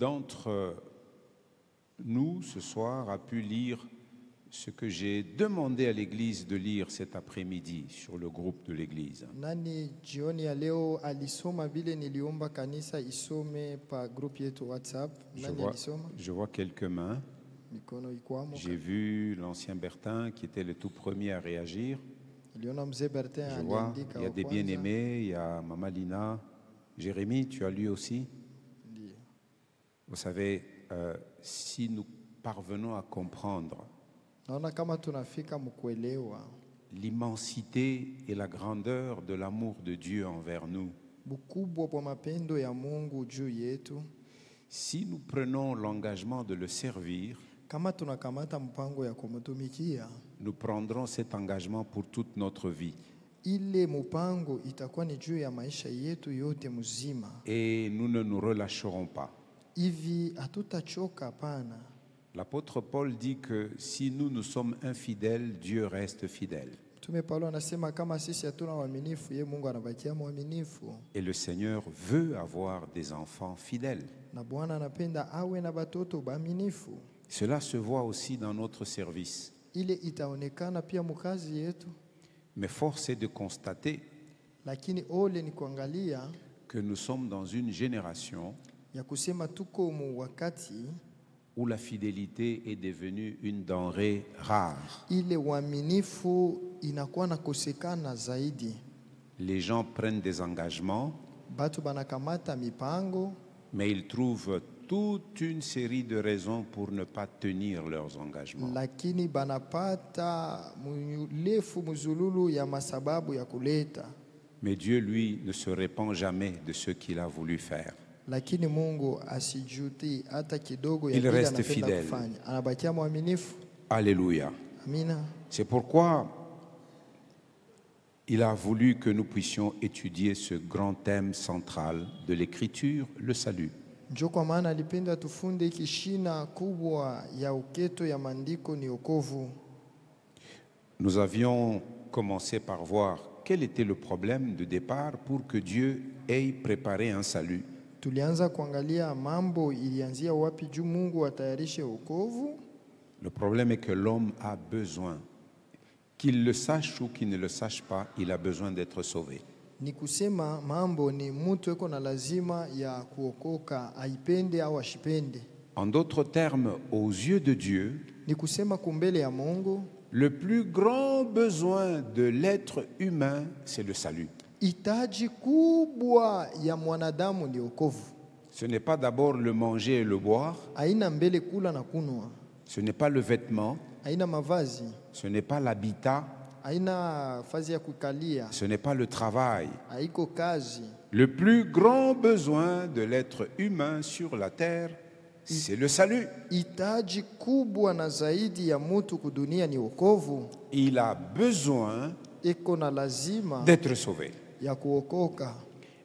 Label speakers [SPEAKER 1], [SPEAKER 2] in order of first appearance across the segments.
[SPEAKER 1] d'entre nous ce soir a pu lire ce que j'ai demandé à l'Église de lire cet après-midi sur le groupe de l'Église?
[SPEAKER 2] Nani jioni ya leo alisoma vile niliomba kanisa isome pa group yetu WhatsApp? Nani alisoma?
[SPEAKER 1] Je vois quelques mains.
[SPEAKER 2] Mikono ikwamo.
[SPEAKER 1] J'ai vu l'ancien Bertin qui était le tout premier à réagir.
[SPEAKER 2] Niliona mzee Bertin
[SPEAKER 1] Je vois,
[SPEAKER 2] aliandika
[SPEAKER 1] il y a
[SPEAKER 2] wa
[SPEAKER 1] des
[SPEAKER 2] kwanza.
[SPEAKER 1] bien-aimés, il y a Maman Lina. Jérémy, tu as lu aussi?
[SPEAKER 2] Ndiyo.
[SPEAKER 1] Vous savez, si nous parvenons à comprendre
[SPEAKER 2] Naona kama tunafika mkuelewa
[SPEAKER 1] l'immensité et la grandeur de l'amour de Dieu envers nous,
[SPEAKER 2] bukubwa bwa mapendo ya Mungu juu yetu,
[SPEAKER 1] si nous prenons l'engagement de le servir,
[SPEAKER 2] kama tunakamata mpango ya kumtumikia,
[SPEAKER 1] nous prendrons cet engagement pour toute notre vie.
[SPEAKER 2] ile mpango itakuwa ni juu ya maisha yetu yote mzima.
[SPEAKER 1] Et nous ne nous relâcherons pas.
[SPEAKER 2] Hivi hatutachoka hapana.
[SPEAKER 1] L'apôtre Paul dit que si nous sommes infidèles, Dieu reste fidèle.
[SPEAKER 2] Mtume Paulo anasema kama sisi hatuna uaminifu, yeye Mungu anabakia mwaminifu.
[SPEAKER 1] Et le Seigneur veut avoir des enfants fidèles.
[SPEAKER 2] Na Bwana anapenda awe na batoto baaminifu.
[SPEAKER 1] Cela se voit aussi dans notre service.
[SPEAKER 2] Ile itaonekana pia mkazi yetu.
[SPEAKER 1] Mais force est de constater
[SPEAKER 2] Lakini ole ni kuangalia
[SPEAKER 1] que nous sommes dans une génération
[SPEAKER 2] ya kusema tuko mu wakati
[SPEAKER 1] où la fidélité est devenue une denrée rare.
[SPEAKER 2] ile uaminifu inakuwa nakosekana zaidi.
[SPEAKER 1] Les gens prennent des engagements,
[SPEAKER 2] Batu banakamata mipango,
[SPEAKER 1] mais ils trouvent toute une série de raisons pour ne pas tenir leurs engagements.
[SPEAKER 2] lakini banapata mulefu muzululu ya masababu ya kuleta.
[SPEAKER 1] Mais Dieu, lui, ne se répand jamais de ce qu'il a voulu faire.
[SPEAKER 2] Lakini Mungu asijuti hata kidogo ya
[SPEAKER 1] Il
[SPEAKER 2] kile
[SPEAKER 1] reste
[SPEAKER 2] anapenda
[SPEAKER 1] fidèle.
[SPEAKER 2] kufanya. Anabakia mwaminifu.
[SPEAKER 1] Alléluia.
[SPEAKER 2] Amina.
[SPEAKER 1] C'est pourquoi il a voulu que nous puissions étudier ce grand thème central de l'Écriture, le salut.
[SPEAKER 2] Ndio kwa maana alipenda tufunde kishina kubwa ya uketo ya maandiko ni wokovu.
[SPEAKER 1] Nous avions commencé par voir quel était le problème de départ pour que Dieu ait préparé un salut.
[SPEAKER 2] Tulianza kuangalia mambo ilianzia wapi juu Mungu atayarishe wokovu.
[SPEAKER 1] Le problème est que l'homme a besoin, qu'il le sache ou qu'il ne le sache pas, il a besoin d'être sauvé.
[SPEAKER 2] Ni kusema mambo ni mtu eko na lazima ya kuokoka, aipende au ashipende.
[SPEAKER 1] En d'autres termes, aux yeux de Dieu,
[SPEAKER 2] Ni kusema kumbele ya Mungu,
[SPEAKER 1] le plus grand besoin de l'être humain, c'est le salut.
[SPEAKER 2] hitaji kubwa ya mwanadamu ni wokovu.
[SPEAKER 1] Ce n'est pas d'abord le manger et le boire,
[SPEAKER 2] Haina mbele kula na kunwa,
[SPEAKER 1] ce n'est pas le vêtement,
[SPEAKER 2] haina mavazi,
[SPEAKER 1] ce n'est pas l'habitat,
[SPEAKER 2] haina fazi ya kukalia,
[SPEAKER 1] ce n'est pas le travail.
[SPEAKER 2] haiko kazi.
[SPEAKER 1] Le plus grand besoin de l'être humain sur la terre, c'est le salut.
[SPEAKER 2] Hitaji kubwa na zaidi ya mtu kudunia ni wokovu.
[SPEAKER 1] Il a besoin
[SPEAKER 2] Eko na lazima
[SPEAKER 1] d'être sauvé.
[SPEAKER 2] ya kuokoka.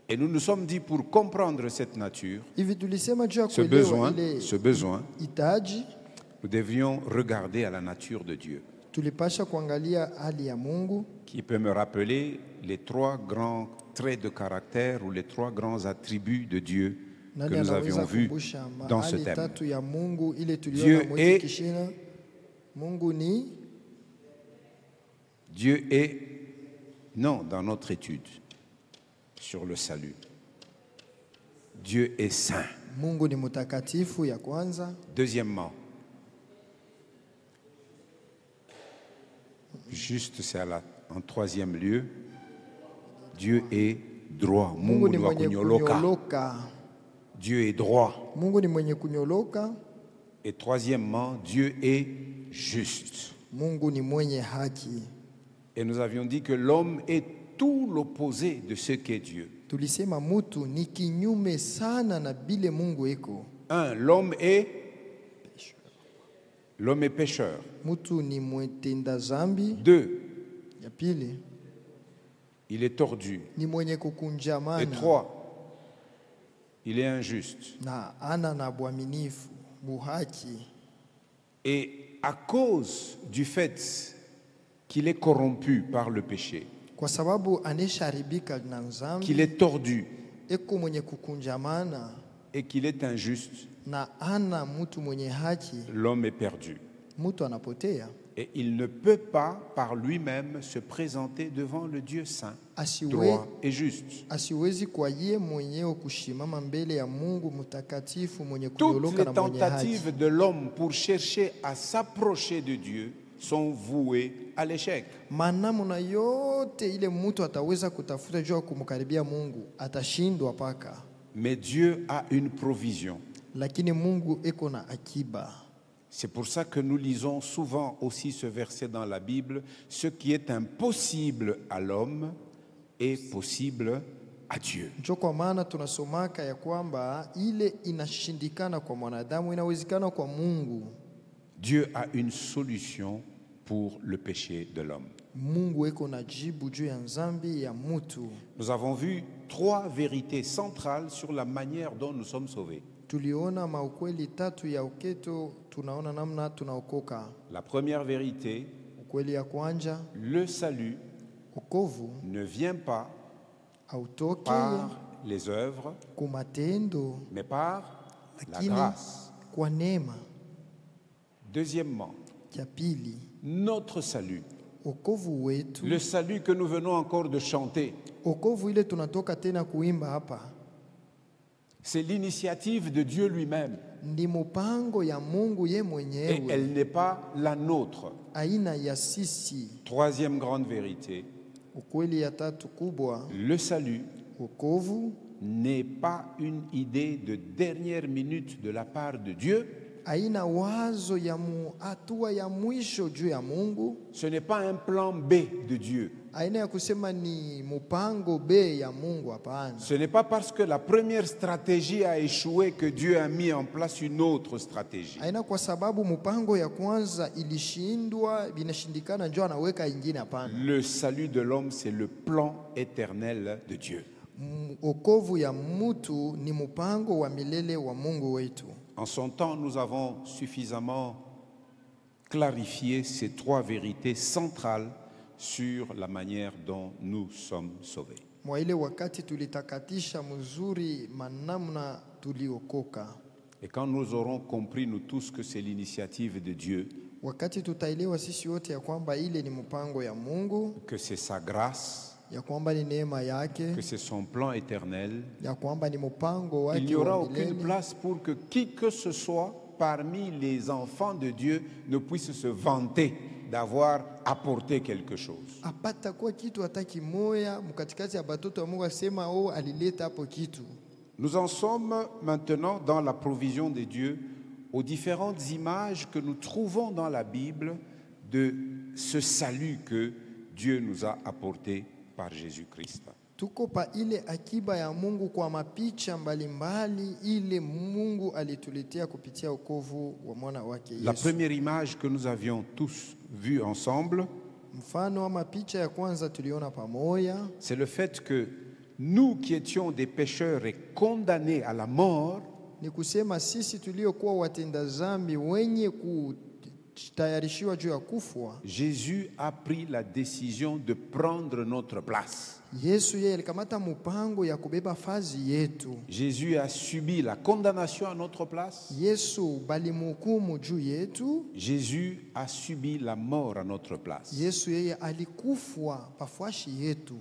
[SPEAKER 1] Et nous nous sommes dit, pour comprendre cette nature,
[SPEAKER 2] Hivi tulisema juu ya
[SPEAKER 1] ce
[SPEAKER 2] kuelewa ile
[SPEAKER 1] besoin,
[SPEAKER 2] hitaji,
[SPEAKER 1] nous devions regarder à la nature de Dieu,
[SPEAKER 2] tulipasha kuangalia hali ya Mungu
[SPEAKER 1] qui peut me rappeler les trois grands traits de caractère ou les trois grands attributs de Dieu que
[SPEAKER 2] nani
[SPEAKER 1] nous
[SPEAKER 2] anaweza
[SPEAKER 1] avions vus
[SPEAKER 2] kukumbusha
[SPEAKER 1] dans ce
[SPEAKER 2] mahali
[SPEAKER 1] thème.
[SPEAKER 2] tatu ya Mungu ile
[SPEAKER 1] Dieu
[SPEAKER 2] tuliona
[SPEAKER 1] est-
[SPEAKER 2] mwezi kishina. Mungu ni
[SPEAKER 1] Dieu est, non, dans notre étude sur le salut, Dieu est saint.
[SPEAKER 2] Mungu ni mtakatifu ya kwanza.
[SPEAKER 1] Deuxièmement, juste c'est en troisième lieu, Dieu est droit.
[SPEAKER 2] Mungu
[SPEAKER 1] Mungu
[SPEAKER 2] ni
[SPEAKER 1] ni wa
[SPEAKER 2] mwenye
[SPEAKER 1] kunyoloka.
[SPEAKER 2] kunyoloka.
[SPEAKER 1] Dieu est droit.
[SPEAKER 2] Mungu ni mwenye kunyoloka.
[SPEAKER 1] Et troisièmement, Dieu est juste.
[SPEAKER 2] Mungu ni mwenye haki.
[SPEAKER 1] Et nous avions dit que l'homme est tout l'opposé de ce qu'est Dieu.
[SPEAKER 2] Tulisema mutu ni kinyume sana na bile Mungu eko.
[SPEAKER 1] L'homme est pécheur.
[SPEAKER 2] Mutu ni mwetenda zambi.
[SPEAKER 1] 2,
[SPEAKER 2] Ya pili
[SPEAKER 1] il est tordu.
[SPEAKER 2] ni mwenye
[SPEAKER 1] Et
[SPEAKER 2] kukunjamana
[SPEAKER 1] 3, il est injuste.
[SPEAKER 2] na ana na bwaminifu buhaki.
[SPEAKER 1] Et à cause du fait qu'il est corrompu par le péché,
[SPEAKER 2] Kwa sababu anesharibika na zambi,
[SPEAKER 1] qu'il est tordu,
[SPEAKER 2] eko mwenye kukunjamana,
[SPEAKER 1] et qu'il est injuste,
[SPEAKER 2] na ana mtu mwenye haki,
[SPEAKER 1] l'homme est perdu.
[SPEAKER 2] mtu anapotea.
[SPEAKER 1] Et il ne peut pas par lui-même se présenter devant le Dieu saint, droit et juste.
[SPEAKER 2] Asiwezi kwa yeye mwenyewe kushimama mbele ya Mungu mtakatifu mwenye
[SPEAKER 1] Toutes
[SPEAKER 2] kunyoloka
[SPEAKER 1] les
[SPEAKER 2] na mwenye haki.
[SPEAKER 1] tentatives de l'homme pour chercher à s'approcher de Dieu sont vouées à l'échec.
[SPEAKER 2] Manamna yote ile mtu ataweza kutafuta juu ya kumkaribia Mungu atashindwa paka.
[SPEAKER 1] Mais Dieu a une provision.
[SPEAKER 2] Lakini Mungu eko na akiba.
[SPEAKER 1] C'est pour ça que nous lisons souvent aussi ce verset dans la Bible: ce qui est impossible à l'homme est possible à Dieu.
[SPEAKER 2] Ndio kwa maana tunasomaka ya kwamba ile inashindikana kwa mwanadamu inawezekana kwa Mungu.
[SPEAKER 1] Dieu a une solution pour le péché de l'homme.
[SPEAKER 2] Mungu eko na jibu juu ya dhambi ya mtu.
[SPEAKER 1] Nous avons vu 3 vérités centrales sur la manière dont nous sommes sauvés.
[SPEAKER 2] Tuliona maukweli tatu ya uketo, tunaona namna tunaokoka.
[SPEAKER 1] La première vérité,
[SPEAKER 2] Ukweli ya kwanza,
[SPEAKER 1] le salut
[SPEAKER 2] wokovu
[SPEAKER 1] ne vient pas
[SPEAKER 2] hautoki
[SPEAKER 1] par les œuvres,
[SPEAKER 2] kumatendo,
[SPEAKER 1] mais par la
[SPEAKER 2] lakini
[SPEAKER 1] grâce.
[SPEAKER 2] kwa neema.
[SPEAKER 1] Deuxièmement,
[SPEAKER 2] Ya pili,
[SPEAKER 1] notre salut,
[SPEAKER 2] wokovu wetu,
[SPEAKER 1] le salut que nous venons encore de chanter,
[SPEAKER 2] wokovu ile tunatoka tena kuimba hapa,
[SPEAKER 1] c'est l'initiative de Dieu lui-même
[SPEAKER 2] ndi mpango ya Mungu ye
[SPEAKER 1] et
[SPEAKER 2] mwenyewe,
[SPEAKER 1] elle n'est pas la nôtre.
[SPEAKER 2] aina ya sisi.
[SPEAKER 1] Troisième grande vérité,
[SPEAKER 2] Ukweli ya tatu kubwa,
[SPEAKER 1] le salut
[SPEAKER 2] wokovu
[SPEAKER 1] n'est pas une idée de dernière minute de la part de Dieu.
[SPEAKER 2] aina wazo ya hatua ya mwisho juu ya Mungu,
[SPEAKER 1] Ce n'est pas un plan B de Dieu.
[SPEAKER 2] aina ya kusema ni mpango B ya Mungu. Hapana,
[SPEAKER 1] Ce n'est pas parce que la première stratégie a échoué que Dieu a mis en place une autre stratégie.
[SPEAKER 2] aina kwa sababu mpango ya kwanza ilishindwa binashindikana ndio anaweka ingine. Hapana,
[SPEAKER 1] Le salut de l'homme, c'est le plan éternel de Dieu.
[SPEAKER 2] wokovu ya mtu ni mpango wa milele wa Mungu wetu.
[SPEAKER 1] En son temps, nous avons suffisamment clarifié ces 3 vérités centrales sur la manière dont nous sommes sauvés.
[SPEAKER 2] Mwa ile wakati tulitakatisha mzuri manamna tuliokoka.
[SPEAKER 1] Et quand nous aurons compris, nous tous, que c'est l'initiative de Dieu,
[SPEAKER 2] Wakati tutaelewa sisi wote ya kwamba ile ni mpango ya Mungu,
[SPEAKER 1] que c'est sa grâce,
[SPEAKER 2] ya kwamba ni neema yake,
[SPEAKER 1] que c'est son plan éternel,
[SPEAKER 2] ya kwamba ni mpango
[SPEAKER 1] il
[SPEAKER 2] wake
[SPEAKER 1] n'y aura
[SPEAKER 2] wa
[SPEAKER 1] aucune
[SPEAKER 2] milele,
[SPEAKER 1] place pour que qui que ce soit parmi les enfants de Dieu ne puisse se vanter d'avoir apporté quelque chose.
[SPEAKER 2] apata kwa kitu hata kimoya mkatikati ya batoto wa Mungu asema alileta hapo kitu.
[SPEAKER 1] Nous en sommes maintenant dans la provision de Dieu aux différentes images que nous trouvons dans la Bible de ce salut que Dieu nous a apporté par Jésus-Christ.
[SPEAKER 2] Tuko pa ile akiba ya Mungu kwa mapicha mbalimbali ile Mungu alituletea kupitia wokovu wa mwana wake
[SPEAKER 1] La
[SPEAKER 2] Yesu.
[SPEAKER 1] première image que nous avions tous vue ensemble,
[SPEAKER 2] Mfano wa mapicha ya kwanza tuliona pamoja,
[SPEAKER 1] c'est le fait que nous qui étions des pécheurs et condamnés à la mort,
[SPEAKER 2] ni kusema sisi tuliokuwa watenda dhambi wenye kutayarishiwa juu ya kufwa,
[SPEAKER 1] Jésus a pris la décision de prendre notre place.
[SPEAKER 2] Yesu yeye alikamata mpango ya kubeba fazi yetu.
[SPEAKER 1] Jésus a subi la condamnation à notre place.
[SPEAKER 2] Yesu balimhukumu juu yetu.
[SPEAKER 1] Jésus a subi la mort à notre place.
[SPEAKER 2] Yesu yeye alikufwa pafashi yetu.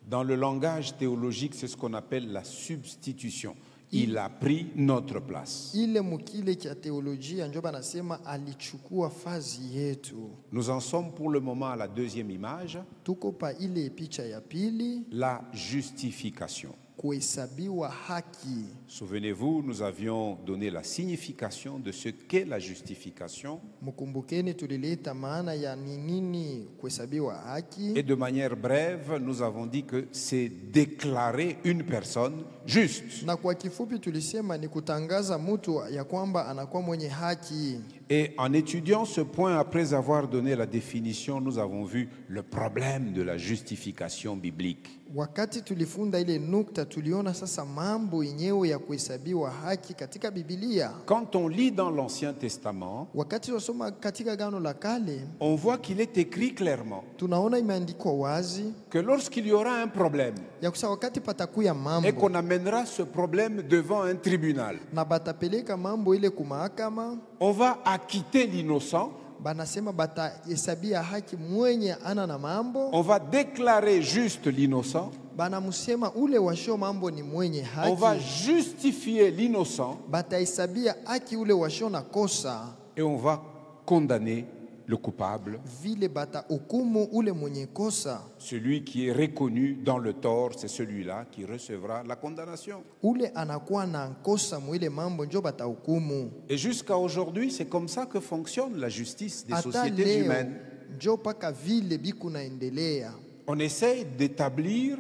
[SPEAKER 1] Dans le langage théologique, c'est ce qu'on appelle la substitution. Il a pris notre place.
[SPEAKER 2] Ile mukile cha teolojia ndio banasema alichukua fazi yetu.
[SPEAKER 1] Nous en sommes pour le moment à la deuxième image,
[SPEAKER 2] Tuko pa ile picha ya pili,
[SPEAKER 1] la justification.
[SPEAKER 2] kuhesabiwa haki.
[SPEAKER 1] Souvenez-vous, nous avions donné la signification de ce qu'est la justification.
[SPEAKER 2] Mkumbukeni tulileta maana ya nini kuhesabiwa haki.
[SPEAKER 1] Et de manière brève, nous avons dit que c'est déclarer une personne juste.
[SPEAKER 2] Na kwa kifupi tulisema ni kutangaza mtu ya kwamba anakuwa mwenye haki.
[SPEAKER 1] Et en étudiant ce point, après avoir donné la définition, nous avons vu le problème de la justification biblique.
[SPEAKER 2] Wakati tulifunda ile nukta tuliona sasa mambo yenyewe ya kuhesabiwa haki katika Biblia.
[SPEAKER 1] Quand on lit dans l'Ancien Testament,
[SPEAKER 2] Wakati tunasoma katika Agano la Kale,
[SPEAKER 1] on voit qu'il est écrit clairement
[SPEAKER 2] tunaona imeandikwa wazi
[SPEAKER 1] que lorsqu'il y aura un problème
[SPEAKER 2] ya kusema wakati patakuya
[SPEAKER 1] et qu'on
[SPEAKER 2] mambo
[SPEAKER 1] amènera ce problème devant un tribunal,
[SPEAKER 2] na batapeleka mambo ile kumahakama,
[SPEAKER 1] on va acquitter l'innocent,
[SPEAKER 2] banasema batahesabia haki mwenye ana na mambo,
[SPEAKER 1] on va déclarer juste l'innocent,
[SPEAKER 2] banamusema ule washo mambo ni mwenye
[SPEAKER 1] on va
[SPEAKER 2] haki,
[SPEAKER 1] justifier l'innocent
[SPEAKER 2] batahesabia haki ule washo na kosa,
[SPEAKER 1] et on va condamner le coupable,
[SPEAKER 2] vile batahukumu ule mwenye kosa.
[SPEAKER 1] celui qui est reconnu dans le tort, c'est celui-là qui recevra la condamnation.
[SPEAKER 2] Ule anakuwa na kosa mwile mambo njo batahukumu.
[SPEAKER 1] Et jusqu'à aujourd'hui, c'est comme ça que fonctionne la justice des
[SPEAKER 2] Ata
[SPEAKER 1] sociétés
[SPEAKER 2] leo
[SPEAKER 1] humaines.
[SPEAKER 2] njo paka vile biku naendelea,
[SPEAKER 1] On essaye d'établir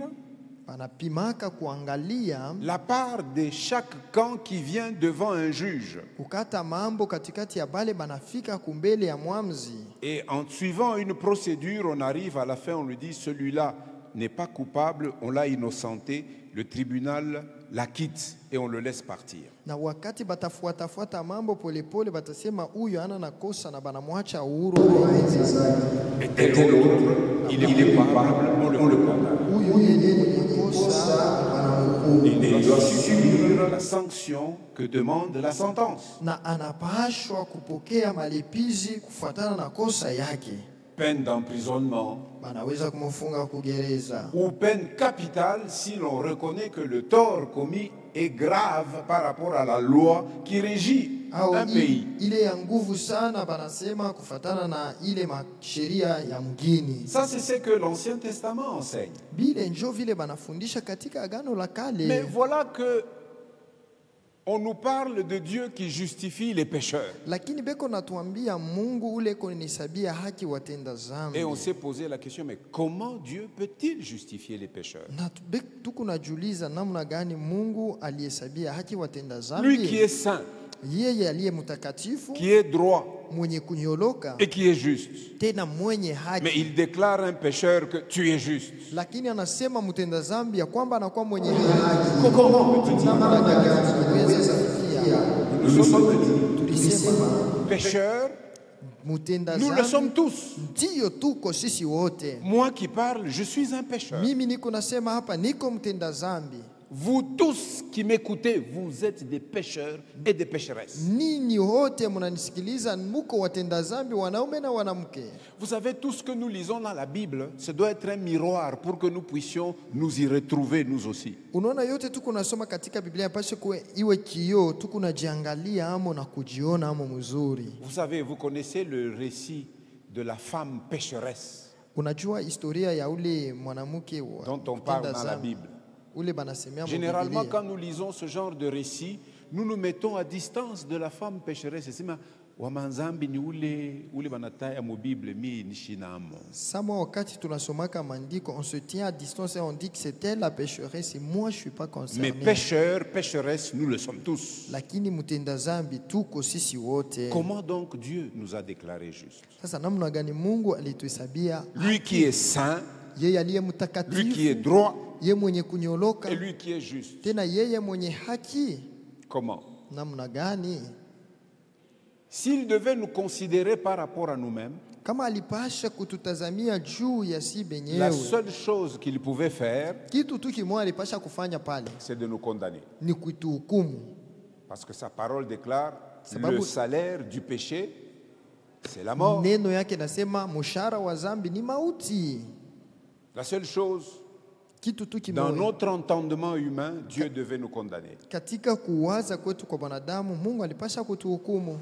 [SPEAKER 2] banapimaka kuangalia
[SPEAKER 1] la part de chaque camp qui vient devant un juge.
[SPEAKER 2] kukata mambo katikati ya bale banafika kumbele ya mwamzi.
[SPEAKER 1] Et en suivant une procédure, on arrive à la fin, on lui dit celui-là n'est pas coupable, on l'a innocenté, le tribunal l'acquitte et on le laisse partir.
[SPEAKER 2] Na wakati batafuatafuata mambo polepole, batasema huyo ana na kosa na banamwacha uhuru.
[SPEAKER 1] Et tel autre, il est coupable, on le condamne.
[SPEAKER 2] Huyo yeye mwenye kosa banamhukumu.
[SPEAKER 1] Il doit subir la sanction que demande la sentence.
[SPEAKER 2] Na anapashwa kupokea malipizi kufuatana na kosa yake.
[SPEAKER 1] Peine d'emprisonnement
[SPEAKER 2] Banaweza kumfunga kugereza
[SPEAKER 1] ou peine capitale si l'on reconnaît que le tort commis est grave par rapport à la loi qui régit
[SPEAKER 2] au
[SPEAKER 1] un pays.
[SPEAKER 2] ile ya nguvu sana, banasema kufuatana na ile sheria ya mgini.
[SPEAKER 1] Ça, c'est ce que l'Ancien Testament enseigne.
[SPEAKER 2] Bile njo vile banafundisha katika Agano la Kale.
[SPEAKER 1] Mais voilà que on nous parle de Dieu qui justifie les pécheurs.
[SPEAKER 2] Lakini beko natuambia Mungu ule konisabia haki watenda zambi.
[SPEAKER 1] Et on s'est posé la question, mais comment Dieu peut-il justifier les pécheurs?
[SPEAKER 2] Na tuku najuliza namna gani Mungu aliyesabia haki watenda zambi.
[SPEAKER 1] Lui qui est saint,
[SPEAKER 2] yeye aliye mtakatifu,
[SPEAKER 1] qui est droit
[SPEAKER 2] mwenye kunyoloka,
[SPEAKER 1] et qui est juste.
[SPEAKER 2] tena mwenye haki.
[SPEAKER 1] Mais il déclare à un pécheur que tu es juste.
[SPEAKER 2] Lakini anasema mtenda zambi ya kwamba anakuwa mwenye haki.
[SPEAKER 1] Comment peut-il Nous sommes pécheurs,
[SPEAKER 2] mutenda
[SPEAKER 1] nous le
[SPEAKER 2] zambi
[SPEAKER 1] sommes tous.
[SPEAKER 2] ndiyo tuko sisi wote.
[SPEAKER 1] Moi qui parle, je suis un pécheur.
[SPEAKER 2] Mimi niko nasema hapa niko mtenda zambi.
[SPEAKER 1] Vous tous qui m'écoutez, vous êtes des pécheurs et des pécheresses.
[SPEAKER 2] Ninyi wote mnanisikiliza, muko watenda zambi, wanaume na wanamke.
[SPEAKER 1] Vous savez, tout ce que nous lisons dans la Bible, ça doit être un miroir pour que nous puissions nous y retrouver nous aussi.
[SPEAKER 2] Unaona yote tuko nasoma katika Biblia pashe kuwe iwe kioo, tuko najiangalia amo na kujiona amo mzuri.
[SPEAKER 1] Vous savez, vous connaissez le récit de la femme pécheresse
[SPEAKER 2] Unajua historia ya ule mwanamke
[SPEAKER 1] dont on parle dans la Bible.
[SPEAKER 2] Ule banasemea
[SPEAKER 1] Généralement, quand nous lisons ce genre de récit, nous nous mettons à distance de la femme pécheresse. C'est ma wamanzambi ni ule banataya mo Bible mi nishinamo.
[SPEAKER 2] Sama wakati tunasomaka mandiko, on se tient à distance et on dit que c'est elle la pécheresse et moi je suis pas concerné.
[SPEAKER 1] Mais pécheurs, pécheresses, nous le sommes tous.
[SPEAKER 2] Lakini mutenda zambi tuko sisi wote.
[SPEAKER 1] Comment donc Dieu nous a déclarés justes?
[SPEAKER 2] Sasa namna gani Mungu alituhesabia?
[SPEAKER 1] Lui qui est saint,
[SPEAKER 2] Yeye aliye
[SPEAKER 1] lui qui est
[SPEAKER 2] mtakatifu,
[SPEAKER 1] droit
[SPEAKER 2] yeye mwenye kunyoloka,
[SPEAKER 1] et lui qui est juste.
[SPEAKER 2] tena yeye mwenye haki.
[SPEAKER 1] Comment?
[SPEAKER 2] Namna gani?
[SPEAKER 1] S'il devait nous considérer par rapport à nous-mêmes,
[SPEAKER 2] Kama alipasha kututazamia juu ya si
[SPEAKER 1] la
[SPEAKER 2] benyewe,
[SPEAKER 1] seule chose qu'il pouvait faire,
[SPEAKER 2] kitu tu kimoja alipasha kufanya pale
[SPEAKER 1] c'est de nous condamner.
[SPEAKER 2] ni kutuhukumu.
[SPEAKER 1] Parce que sa parole déclare
[SPEAKER 2] Sababu-
[SPEAKER 1] le salaire du péché, c'est la mort.
[SPEAKER 2] Neno yake nasema mshahara wa zambi ni mauti.
[SPEAKER 1] La seule chose,
[SPEAKER 2] Kitu tu
[SPEAKER 1] dans
[SPEAKER 2] kimoja
[SPEAKER 1] notre entendement humain, Dieu devait nous condamner.
[SPEAKER 2] katika kuwaza kwetu kwa wanadamu, Mungu alipasha kutuhukumu.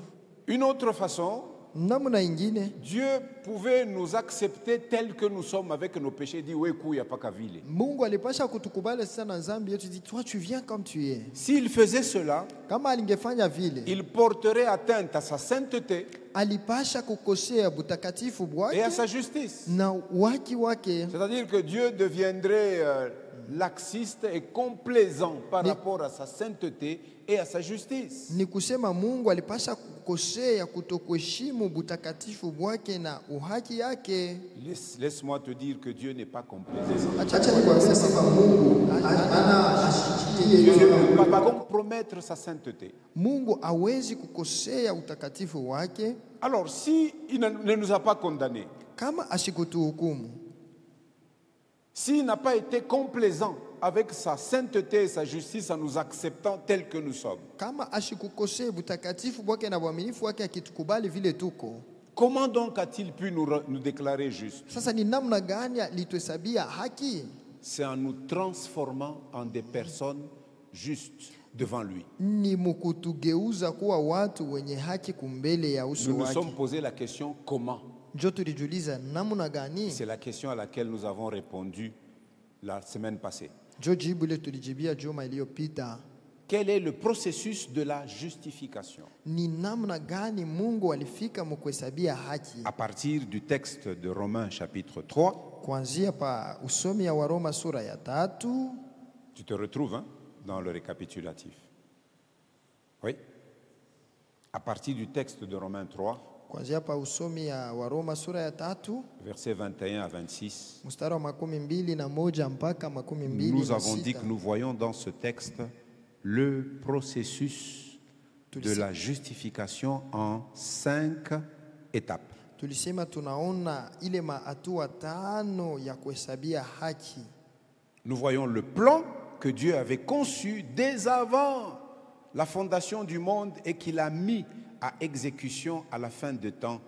[SPEAKER 1] Une autre façon,
[SPEAKER 2] Namna ingine
[SPEAKER 1] Dieu pouvait nous accepter tels que nous sommes avec nos péchés. Dit, ouais, il n'y a pas qu'à vile.
[SPEAKER 2] Mungu alipasha kutukubali sana na zambi yetu, dit toi tu viens comme tu es.
[SPEAKER 1] S'il faisait cela,
[SPEAKER 2] Kama alingefanya vile,
[SPEAKER 1] il porterait atteinte à sa sainteté
[SPEAKER 2] alipasha kukosea butakatifu
[SPEAKER 1] et à
[SPEAKER 2] bwake
[SPEAKER 1] sa justice.
[SPEAKER 2] na waki wake.
[SPEAKER 1] C'est-à-dire que Dieu deviendrait laxiste et complaisant par rapport à sa sainteté et à sa justice.
[SPEAKER 2] Ni kusema Mungu alipasha kukosea kutokuheshimu butakatifu bwake na uhaki yake.
[SPEAKER 1] Laisse-moi te dire que Dieu n'est pas complaisant.
[SPEAKER 2] Acha kusema Mungu
[SPEAKER 1] Dieu ne va pas compromettre sa sainteté.
[SPEAKER 2] Mungu hawezi kukosea utakatifu wake.
[SPEAKER 1] Alors, si il ne nous a pas condamnés,
[SPEAKER 2] Kama ashikutuhukumu,
[SPEAKER 1] s'il n'a pas été complaisant avec sa sainteté et sa justice en nous acceptant tels que nous sommes,
[SPEAKER 2] kama ashikukosea butakatifu bwake na uaminifu wake akitukubali vile tuko,
[SPEAKER 1] comment donc a-t-il pu nous déclarer justes?
[SPEAKER 2] sasa ni namna gani alituhesabia haki?
[SPEAKER 1] C'est en nous transformant en des personnes justes devant lui.
[SPEAKER 2] Ni mukutugeuza kuwa watu wenye haki kumbele ya uso
[SPEAKER 1] Nous nous
[SPEAKER 2] wake.
[SPEAKER 1] sommes posé la question comment?
[SPEAKER 2] Njo tulijuliza namna gani?
[SPEAKER 1] C'est la question à laquelle nous avons répondu la semaine passée.
[SPEAKER 2] Njo jibu ile tulijibia juma iliyopita.
[SPEAKER 1] Quel est le processus de la justification?
[SPEAKER 2] Ni namna gani Mungu alifika mukuhesabia haki?
[SPEAKER 1] À partir du texte de Romains chapitre 3,
[SPEAKER 2] Kuanzia pa usomi ya Waroma sura ya 3,
[SPEAKER 1] tu te retrouves dans le récapitulatif. Oui. À partir du texte de Romains 3,
[SPEAKER 2] kuanzia pa usomi ya Waroma sura ya 3,
[SPEAKER 1] versets 21 à 26,
[SPEAKER 2] mstari wa 21 mpaka 26.
[SPEAKER 1] nous avons dit que nous voyons dans ce texte le processus de la justification en 5 étapes.
[SPEAKER 2] Tulisema tunaona ile hatua 5 ya kuhesabia haki.
[SPEAKER 1] Nous voyons le plan que Dieu avait conçu dès avant la fondation du monde et qu'il a mis à exécution à la fin des temps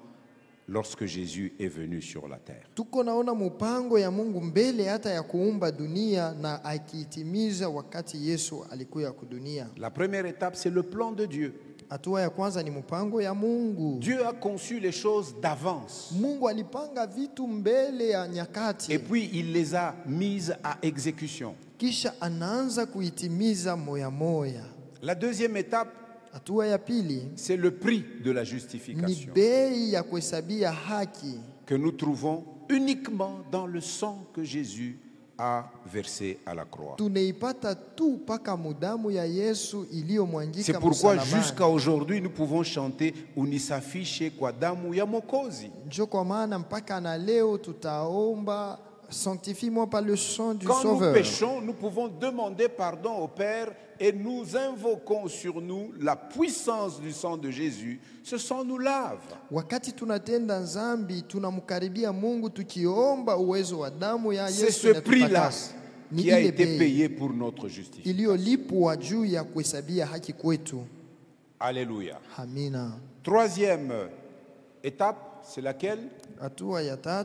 [SPEAKER 1] lorsque Jésus est venu sur la terre.
[SPEAKER 2] Tuko naona mupango ya Mungu mbele hata ya kuumba dunia na akiitimiza wakati Yesu alikuja kudunia.
[SPEAKER 1] La première étape, c'est le plan de Dieu.
[SPEAKER 2] Hatua ya kwanza ni mpango ya Mungu.
[SPEAKER 1] Dieu a conçu les choses d'avance.
[SPEAKER 2] Mungu alipanga vitu mbele ya nyakati.
[SPEAKER 1] Et puis il les a mises à exécution.
[SPEAKER 2] Kisha anaanza kuitimiza moya moya.
[SPEAKER 1] La deuxième étape,
[SPEAKER 2] hatua ya pili,
[SPEAKER 1] c'est le prix de la
[SPEAKER 2] ni
[SPEAKER 1] justification
[SPEAKER 2] bei ya kuhesabia haki
[SPEAKER 1] que nous trouvons uniquement dans le sang que Jésus a versé à la croix.
[SPEAKER 2] tunaipata tu paka mudamu ya Yesu iliyomwangika
[SPEAKER 1] C'est pourquoi
[SPEAKER 2] msalabani.
[SPEAKER 1] jusqu'à aujourd'hui nous pouvons chanter unisafishe kwa damu ya Mwokozi.
[SPEAKER 2] Njo kwa maana mpaka na leo tutaomba sanctifie-moi par le sang du
[SPEAKER 1] Quand nous
[SPEAKER 2] Sauveur.
[SPEAKER 1] péchons, nous pouvons demander pardon au Père et nous invoquons sur nous la puissance du sang de Jésus. Ce sang nous lave.
[SPEAKER 2] Wakati tunatenda dhambi tunamkaribia Mungu tukiomba uwezo wa damu ya
[SPEAKER 1] C'est
[SPEAKER 2] Yesu
[SPEAKER 1] ce prix-là
[SPEAKER 2] inatutakasa. Ni
[SPEAKER 1] qui a
[SPEAKER 2] ile
[SPEAKER 1] été
[SPEAKER 2] bei
[SPEAKER 1] payé pour notre justification.
[SPEAKER 2] iliyolipwa juu ya kuhesabia haki kwetu.
[SPEAKER 1] Alléluia.
[SPEAKER 2] Amina.
[SPEAKER 1] Troisième étape, c'est laquelle?
[SPEAKER 2] Hatua ya 3,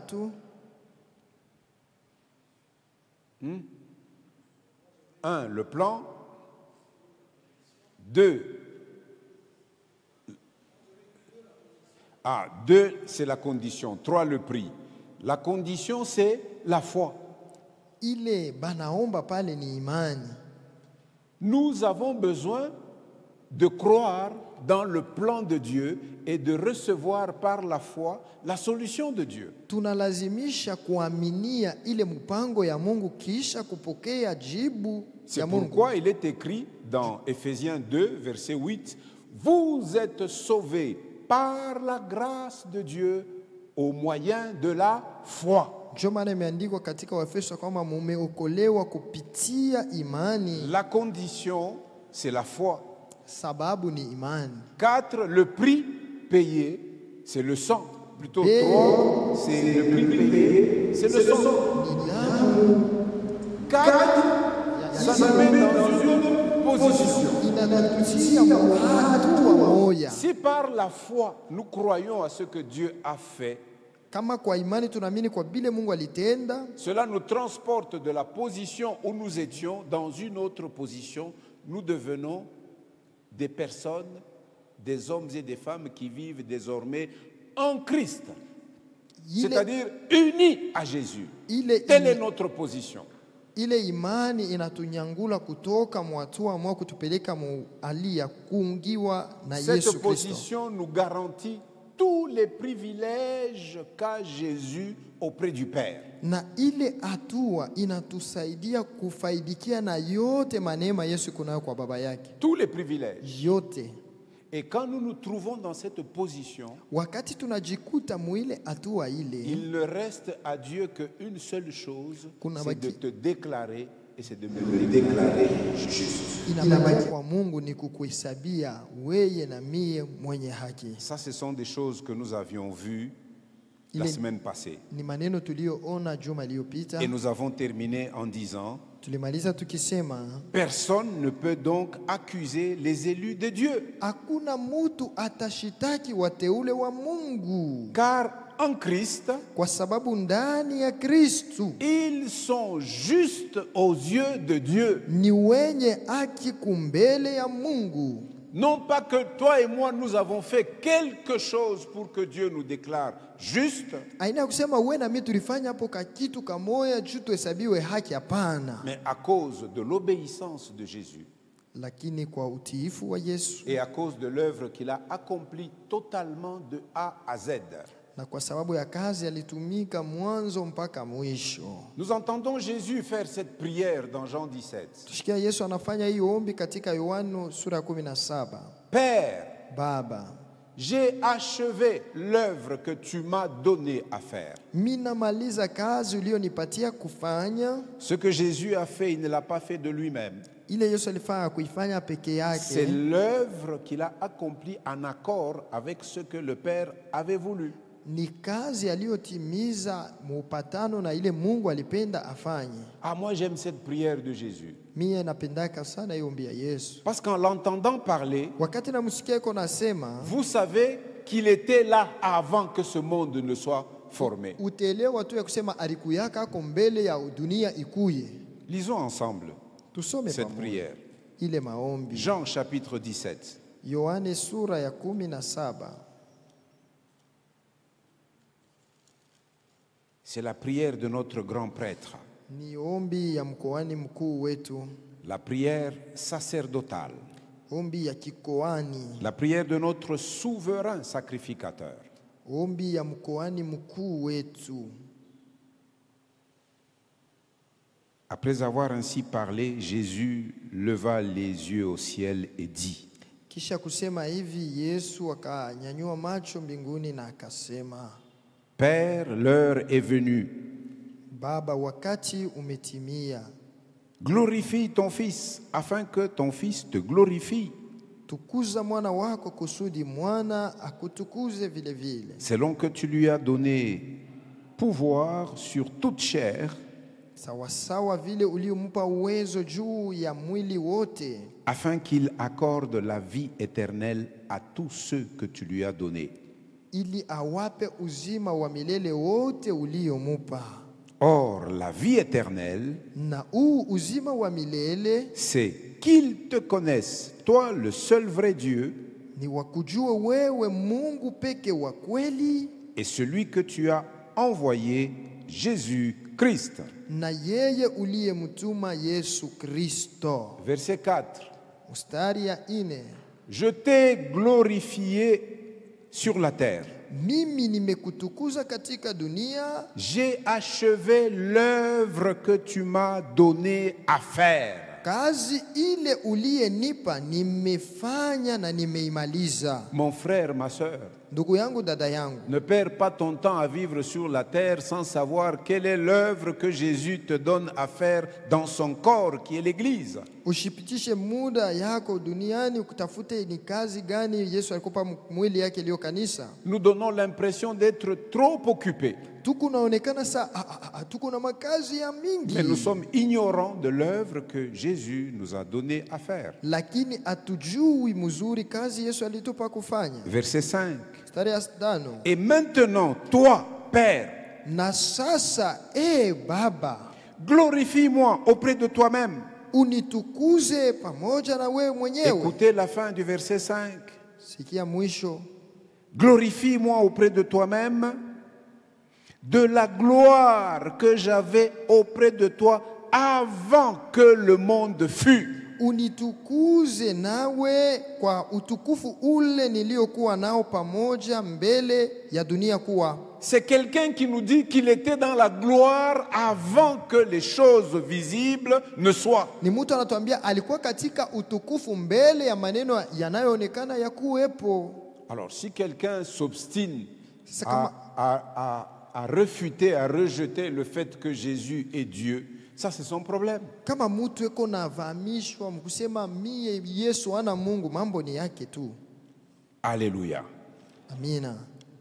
[SPEAKER 1] 1, le plan. 2, c'est la condition. 3, le prix. La condition, c'est la foi.
[SPEAKER 2] ile banaomba pale ni imani.
[SPEAKER 1] Nous avons besoin de croire dans le plan de Dieu et de recevoir par la foi la solution de Dieu.
[SPEAKER 2] Tunalazimisha kuaminia ile mpango ya Mungu kisha kupokea jibu
[SPEAKER 1] C'est
[SPEAKER 2] ya Mungu.
[SPEAKER 1] pourquoi il est écrit dans Éphésiens 2, verset 8, « Vous êtes sauvés par la grâce de Dieu au moyen de la foi. »
[SPEAKER 2] Ndio maana imeandikwa katika Waefeso kwamba mumeokolewa kupitia imani.
[SPEAKER 1] La condition, c'est la foi.
[SPEAKER 2] Sababu ni imani.
[SPEAKER 1] 4, le prix payé, c'est le sang. Plutôt
[SPEAKER 2] Et
[SPEAKER 1] 3, c'est le prix payé, c'est le sang.
[SPEAKER 2] Ni damu
[SPEAKER 1] 4, ça nous met dans une position.
[SPEAKER 2] inatutia hatua moja.
[SPEAKER 1] Si par la foi, nous croyons à ce que Dieu a fait,
[SPEAKER 2] Kama kwa imani tunaamini kwa bile Mungu alitenda,
[SPEAKER 1] cela nous transporte de la position où nous étions dans une autre position. Nous devenons des personnes, des hommes et des femmes qui vivent désormais en Christ, c'est-à-dire unis à Jésus. Telle est notre position.
[SPEAKER 2] ile imani inatunyangula kutoka mwatua mwa kutupeleka mu hali ya kuungiwa na
[SPEAKER 1] Cette
[SPEAKER 2] Yesu Kristo.
[SPEAKER 1] position nous garantit tous les privilèges qu'a Jésus auprès du Père.
[SPEAKER 2] Na ile hatua inatusaidia kufaidikia na yote manema Yesu kunayo kwa baba yake.
[SPEAKER 1] Tous les privilèges.
[SPEAKER 2] Yote.
[SPEAKER 1] Et quand nous nous trouvons dans cette position,
[SPEAKER 2] wakati tunajikuta muile hatua ile,
[SPEAKER 1] il ne reste à Dieu qu'une seule chose, c'est de te déclarer et c'est de me déclarer juste.
[SPEAKER 2] Inabaki kwa Mungu ni kukuhesabia weye na mie mwenye haki.
[SPEAKER 1] Ça, ce sont des choses que nous avions vues la semaine passée.
[SPEAKER 2] Ni maneno tuliyoona juma iliyopita.
[SPEAKER 1] Et nous avons terminé en disant,
[SPEAKER 2] tulimaliza tukisema,
[SPEAKER 1] personne ne peut donc accuser les élus de Dieu.
[SPEAKER 2] Hakuna mutu atashitaki wateule wa Mungu.
[SPEAKER 1] Car en Christ,
[SPEAKER 2] kwa sababu ndani ya Kristu,
[SPEAKER 1] ils sont justes aux yeux de Dieu.
[SPEAKER 2] Ni wenye haki kumbele ya Mungu.
[SPEAKER 1] Non pas que toi et moi nous avons fait quelque chose pour que Dieu nous déclare juste.
[SPEAKER 2] Aina kusema wewe na mimi tulifanya hapo kitu kamoya juu tuhesabiwe haki, hapana.
[SPEAKER 1] Mais à cause de l'obéissance de Jésus.
[SPEAKER 2] Lakini kwa utiifu wa Yesu.
[SPEAKER 1] Et à cause de l'œuvre qu'il a accomplie totalement de A à Z.
[SPEAKER 2] Na kwa sababu ya kazi alitumika mwanzo mpaka mwisho.
[SPEAKER 1] Nous entendons Jésus faire cette prière dans Jean 17.
[SPEAKER 2] Tusikia Yesu anafanya hii ombi katika Yohana sura 17.
[SPEAKER 1] Père,
[SPEAKER 2] Baba,
[SPEAKER 1] j'ai achevé l'œuvre que tu m'as donnée à faire.
[SPEAKER 2] Minamaliza kazi ulionipatia kufanya.
[SPEAKER 1] Ce que Jésus a fait, il ne l'a pas fait de lui-même.
[SPEAKER 2] Ile Yesu alifanya kuifanya peke yake.
[SPEAKER 1] C'est l'œuvre qu'il a accomplie en accord avec ce que le Père avait voulu.
[SPEAKER 2] Ni kazi aliyotimiza mupatano na ile Mungu alipenda afanye.
[SPEAKER 1] Ah, moi j'aime cette prière de Jésus.
[SPEAKER 2] Mie napendaka sana hiyo ombi ya Yesu.
[SPEAKER 1] Parce qu'en l'entendant parler,
[SPEAKER 2] wakati namsikia yuko nasema,
[SPEAKER 1] vous savez qu'il était là avant que ce monde ne soit formé.
[SPEAKER 2] Utelewa tu ya kusema alikuyaka ako mbele ya dunia ikuye.
[SPEAKER 1] Lisons ensemble cette prière.
[SPEAKER 2] Ile maombi.
[SPEAKER 1] Jean chapitre 17.
[SPEAKER 2] Yohane sura ya 17.
[SPEAKER 1] C'est la prière de notre grand prêtre.
[SPEAKER 2] Ni ombi ya mkoani mkuu wetu.
[SPEAKER 1] La prière sacerdotale.
[SPEAKER 2] Ombi ya kikoani.
[SPEAKER 1] La prière de notre souverain sacrificateur.
[SPEAKER 2] Ombi ya mkoani mkuu wetu.
[SPEAKER 1] Après avoir ainsi parlé, Jésus leva les yeux au ciel et dit.
[SPEAKER 2] Kisha kusema hivi, Yesu akanyanyua macho mbinguni na akasema,
[SPEAKER 1] Père, l'heure est venue.
[SPEAKER 2] Baba, wakati umetimia.
[SPEAKER 1] Glorifie ton Fils, afin que ton Fils te glorifie.
[SPEAKER 2] Tukuza mwana wako kusudi mwana akutukuze vile vile.
[SPEAKER 1] Selon que tu lui as donné pouvoir sur toute chair,
[SPEAKER 2] sawasawa vile uliompa uwezo juu ya mwili wote,
[SPEAKER 1] afin qu'il accorde la vie éternelle à tous ceux que tu lui as donnés.
[SPEAKER 2] Ili awape uzima wa milele wote uliomupa.
[SPEAKER 1] Or, la vie éternelle,
[SPEAKER 2] na uzima wa milele,
[SPEAKER 1] c'est qu'ils te connaissent, toi le seul vrai Dieu,
[SPEAKER 2] ni wakujua wewe Mungu peke wa kweli,
[SPEAKER 1] et celui que tu as envoyé, Jésus-Christ.
[SPEAKER 2] Na yeye uliyemtuma Yesu Kristo.
[SPEAKER 1] Verset 4.
[SPEAKER 2] Mstari ya 4.
[SPEAKER 1] Je t'ai glorifié sur la terre.
[SPEAKER 2] Mimi nimekutukuza katika dunia.
[SPEAKER 1] J'ai achevé l'œuvre que tu m'as donnée à faire.
[SPEAKER 2] Kazi ile uliyenipa nimefanya na nimeimaliza.
[SPEAKER 1] Mon frère, ma sœur,
[SPEAKER 2] ndugu yangu, dada yangu,
[SPEAKER 1] ne perds pas ton temps à vivre sur la terre sans savoir quelle est l'œuvre que Jésus te donne à faire dans son corps qui est l'Église.
[SPEAKER 2] Usipitishe muda yako duniani ukitafute ni kazi gani Yesu alikupa mwili yake iliyo kanisa.
[SPEAKER 1] Nous donnons l'impression d'être trop occupés.
[SPEAKER 2] Tukunaonekana tuko na makazi ya mingi.
[SPEAKER 1] Mais nous sommes ignorants de l'œuvre que Jésus nous a donné à faire.
[SPEAKER 2] Lakini atujui mzuri kazi Yesu alitupa kufanya.
[SPEAKER 1] Verset 5.
[SPEAKER 2] Et
[SPEAKER 1] maintenant, toi, Père,
[SPEAKER 2] na sasa Baba,
[SPEAKER 1] glorifie-moi auprès de toi-même.
[SPEAKER 2] Unitukuze pamoja na wewe mwenyewe.
[SPEAKER 1] Écoutez la fin du verset 5.
[SPEAKER 2] Sikia mwisho.
[SPEAKER 1] Glorifie-moi auprès de toi-même de la gloire que j'avais auprès de toi avant que le monde fût.
[SPEAKER 2] unitukuze nawe kwa utukufu ule niliokuwa nao pamoja mbele ya dunia kuwa.
[SPEAKER 1] C'est quelqu'un qui nous dit qu'il était dans la gloire avant que les choses visibles ne soient.
[SPEAKER 2] Ni mtu anatuambia alikuwa katika utukufu mbele ya maneno yanayoonekana ya kuwepo.
[SPEAKER 1] Alors, si quelqu'un s'obstine à refuter, à rejeter le fait que Jésus est Dieu, ça c'est son problème.
[SPEAKER 2] Kama mtu eko na vahamishwa mkusema mie Yesu ana Mungu, mambo ni yake tu.
[SPEAKER 1] Alléluia.
[SPEAKER 2] Amina.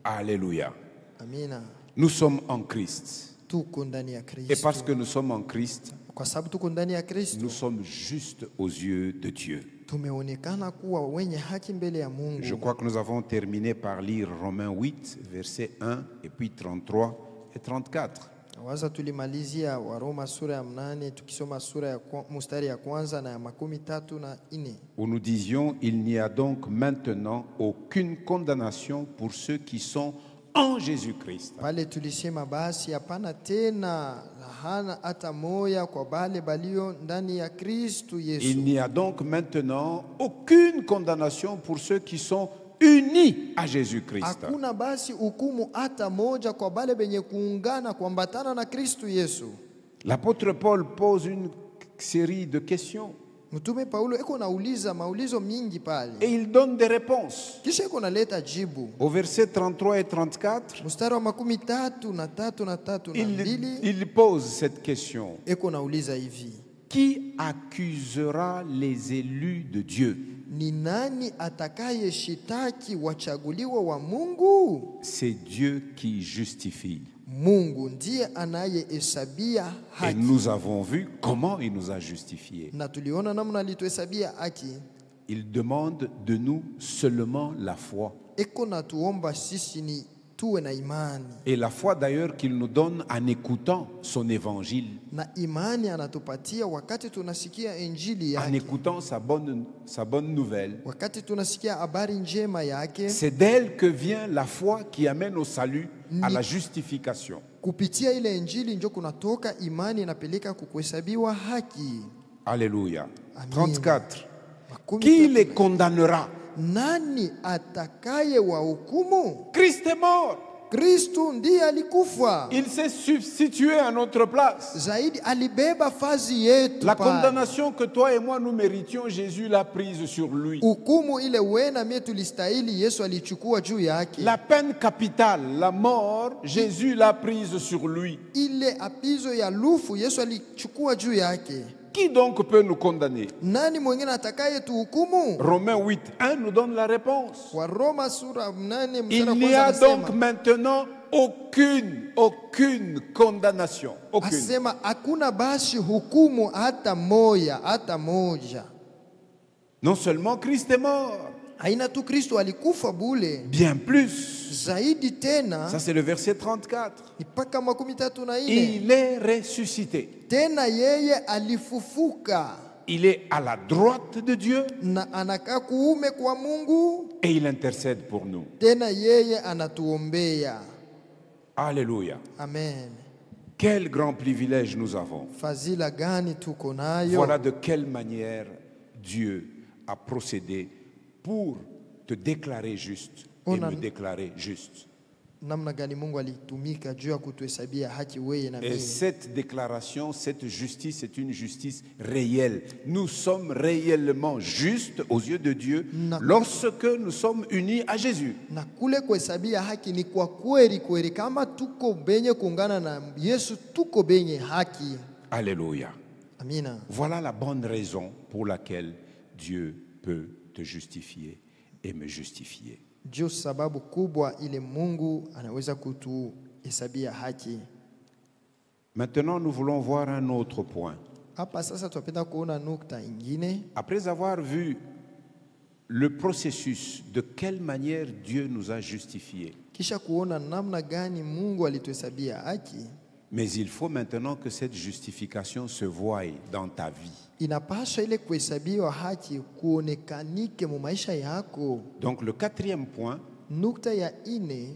[SPEAKER 1] Alléluia.
[SPEAKER 2] Amina.
[SPEAKER 1] Nous sommes en Christ.
[SPEAKER 2] Tuko ndani ya Kristo.
[SPEAKER 1] Et parce que nous sommes en Christ,
[SPEAKER 2] Kwa sababu tuko ndani ya Kristo,
[SPEAKER 1] nous sommes justes aux yeux de Dieu.
[SPEAKER 2] tumeonekana kuwa wenye haki mbele ya Mungu.
[SPEAKER 1] Je crois que nous avons terminé par lire Romains 8, versets 1 et puis 33 et 34.
[SPEAKER 2] Waza tulimalizia Waroma sura ya 8 tukisoma sura ya mstari ya kwanza na ya 33
[SPEAKER 1] Où nous disions, il n'y a donc maintenant aucune condamnation pour ceux qui sont en Jésus-Christ.
[SPEAKER 2] Pale tulisema basi hapana tena lahana hata moya kwa bale balio ndani ya Kristo Yesu.
[SPEAKER 1] Il n'y a donc maintenant aucune condamnation pour ceux qui sont unis à Jésus-Christ.
[SPEAKER 2] Hakuna basi hukumu hata moja kwa bale benye kuungana kuambatana na Kristo Yesu.
[SPEAKER 1] L'apôtre Paul pose une série de questions
[SPEAKER 2] Mtume Paulo eko nauliza maulizo mingi pale.
[SPEAKER 1] et il donne des réponses.
[SPEAKER 2] Kisha eko naleta jibu.
[SPEAKER 1] Au verset 33 et 34,
[SPEAKER 2] Mstari wa 33 na 2
[SPEAKER 1] il pose cette question.
[SPEAKER 2] eko nauliza hivi.
[SPEAKER 1] Qui accusera les élus de Dieu?
[SPEAKER 2] Ni nani atakaye shitaki wachaguliwa wa Mungu?
[SPEAKER 1] C'est Dieu qui justifie.
[SPEAKER 2] Mungu ndiye anayehesabia
[SPEAKER 1] Et
[SPEAKER 2] haki.
[SPEAKER 1] nous avons vu comment il nous a justifiés.
[SPEAKER 2] Na tuliona namna alituhesabia haki.
[SPEAKER 1] Il demande de nous seulement la foi.
[SPEAKER 2] Eko natuomba sisi ni tuwe na imani.
[SPEAKER 1] Et la foi d'ailleurs qu'il nous donne en écoutant son évangile,
[SPEAKER 2] Na imani anatupatia wakati tunasikia injili
[SPEAKER 1] en
[SPEAKER 2] yake.
[SPEAKER 1] écoutant sa bonne nouvelle.
[SPEAKER 2] Wakati tunasikia habari njema yake.
[SPEAKER 1] C'est d'elle que vient la foi qui amène au salut, à la justification.
[SPEAKER 2] Kupitia ile injili ndio kunatoka imani inapeleka kukuhesabiwa haki.
[SPEAKER 1] Alléluia.
[SPEAKER 2] Amen.
[SPEAKER 1] 34.
[SPEAKER 2] Makumi
[SPEAKER 1] Qui
[SPEAKER 2] tatu.
[SPEAKER 1] les condamnera?
[SPEAKER 2] Nani atakaye wahukumu?
[SPEAKER 1] Christ est mort.
[SPEAKER 2] Kristo ndiye alikufa.
[SPEAKER 1] Il s'est substitué à notre place.
[SPEAKER 2] Zaidi alibeba fazi yetu.
[SPEAKER 1] La
[SPEAKER 2] pale.
[SPEAKER 1] condamnation que toi et moi nous méritions, Jésus l'a prise sur lui.
[SPEAKER 2] Hukumu ile wewe na mimi tulistahili Yesu alichukua juu yake.
[SPEAKER 1] La peine capitale, la mort, Jésus l'a prise sur lui.
[SPEAKER 2] Ile apizo ya lufu Yesu alichukua juu yake.
[SPEAKER 1] Qui donc peut nous condamner?
[SPEAKER 2] Nani mwingine atakaye tuhukumu?
[SPEAKER 1] Romains 8, 1 nous donne la réponse.
[SPEAKER 2] Wa Roma sura 8 mstari
[SPEAKER 1] Il
[SPEAKER 2] wa
[SPEAKER 1] n'y
[SPEAKER 2] kwanza
[SPEAKER 1] a donc
[SPEAKER 2] anasema,
[SPEAKER 1] maintenant aucune condamnation. Aucune.
[SPEAKER 2] asema hakuna basi hukumu hata moja.
[SPEAKER 1] Non seulement Christ est mort,
[SPEAKER 2] Haina tu Kristo alikufa bule.
[SPEAKER 1] bien plus.
[SPEAKER 2] Zaidi tena
[SPEAKER 1] Ça c'est le verset 34.
[SPEAKER 2] mpaka 34.
[SPEAKER 1] Il est ressuscité.
[SPEAKER 2] Tena yeye alifufuka
[SPEAKER 1] Il est à la droite de Dieu
[SPEAKER 2] na anakaa kuume kwa Mungu.
[SPEAKER 1] et il intercède pour nous.
[SPEAKER 2] Tena yeye anatuombea.
[SPEAKER 1] Alléluia.
[SPEAKER 2] Amen.
[SPEAKER 1] Quel grand privilège nous avons.
[SPEAKER 2] Fazila gani tuko nayo?
[SPEAKER 1] Voilà de quelle manière Dieu a procédé pour te déclarer juste et me déclarer juste.
[SPEAKER 2] Namna gani Mungu alitumika juu ya kutuhesabia haki wewe na
[SPEAKER 1] Et
[SPEAKER 2] mimi.
[SPEAKER 1] cette déclaration, cette justice, c'est une justice réelle. Nous sommes réellement justes aux yeux de Dieu lorsque nous sommes unis à Jésus.
[SPEAKER 2] Na kule kuhesabia haki ni kwa kweli kama tuko benye kuungana na Yesu tuko benye haki.
[SPEAKER 1] Alléluia.
[SPEAKER 2] Amina.
[SPEAKER 1] Voilà la bonne raison pour laquelle Dieu peut te justifier et me justifier.
[SPEAKER 2] Ndio sababu kubwa ile Mungu anaweza kutuhesabia haki.
[SPEAKER 1] Maintenant, nous voulons voir un autre point.
[SPEAKER 2] Hapa sasa tunapenda kuona nukta ingine.
[SPEAKER 1] Après avoir vu le processus de quelle manière Dieu nous a justifiés,
[SPEAKER 2] Kisha kuona namna gani Mungu alituhesabia haki.
[SPEAKER 1] mais il faut maintenant que cette justification se voie dans ta vie.
[SPEAKER 2] Inapaswa ile kuhesabiwa haki kuonekanike mu maisha yako.
[SPEAKER 1] Donc le quatrième point
[SPEAKER 2] Nukta ya ine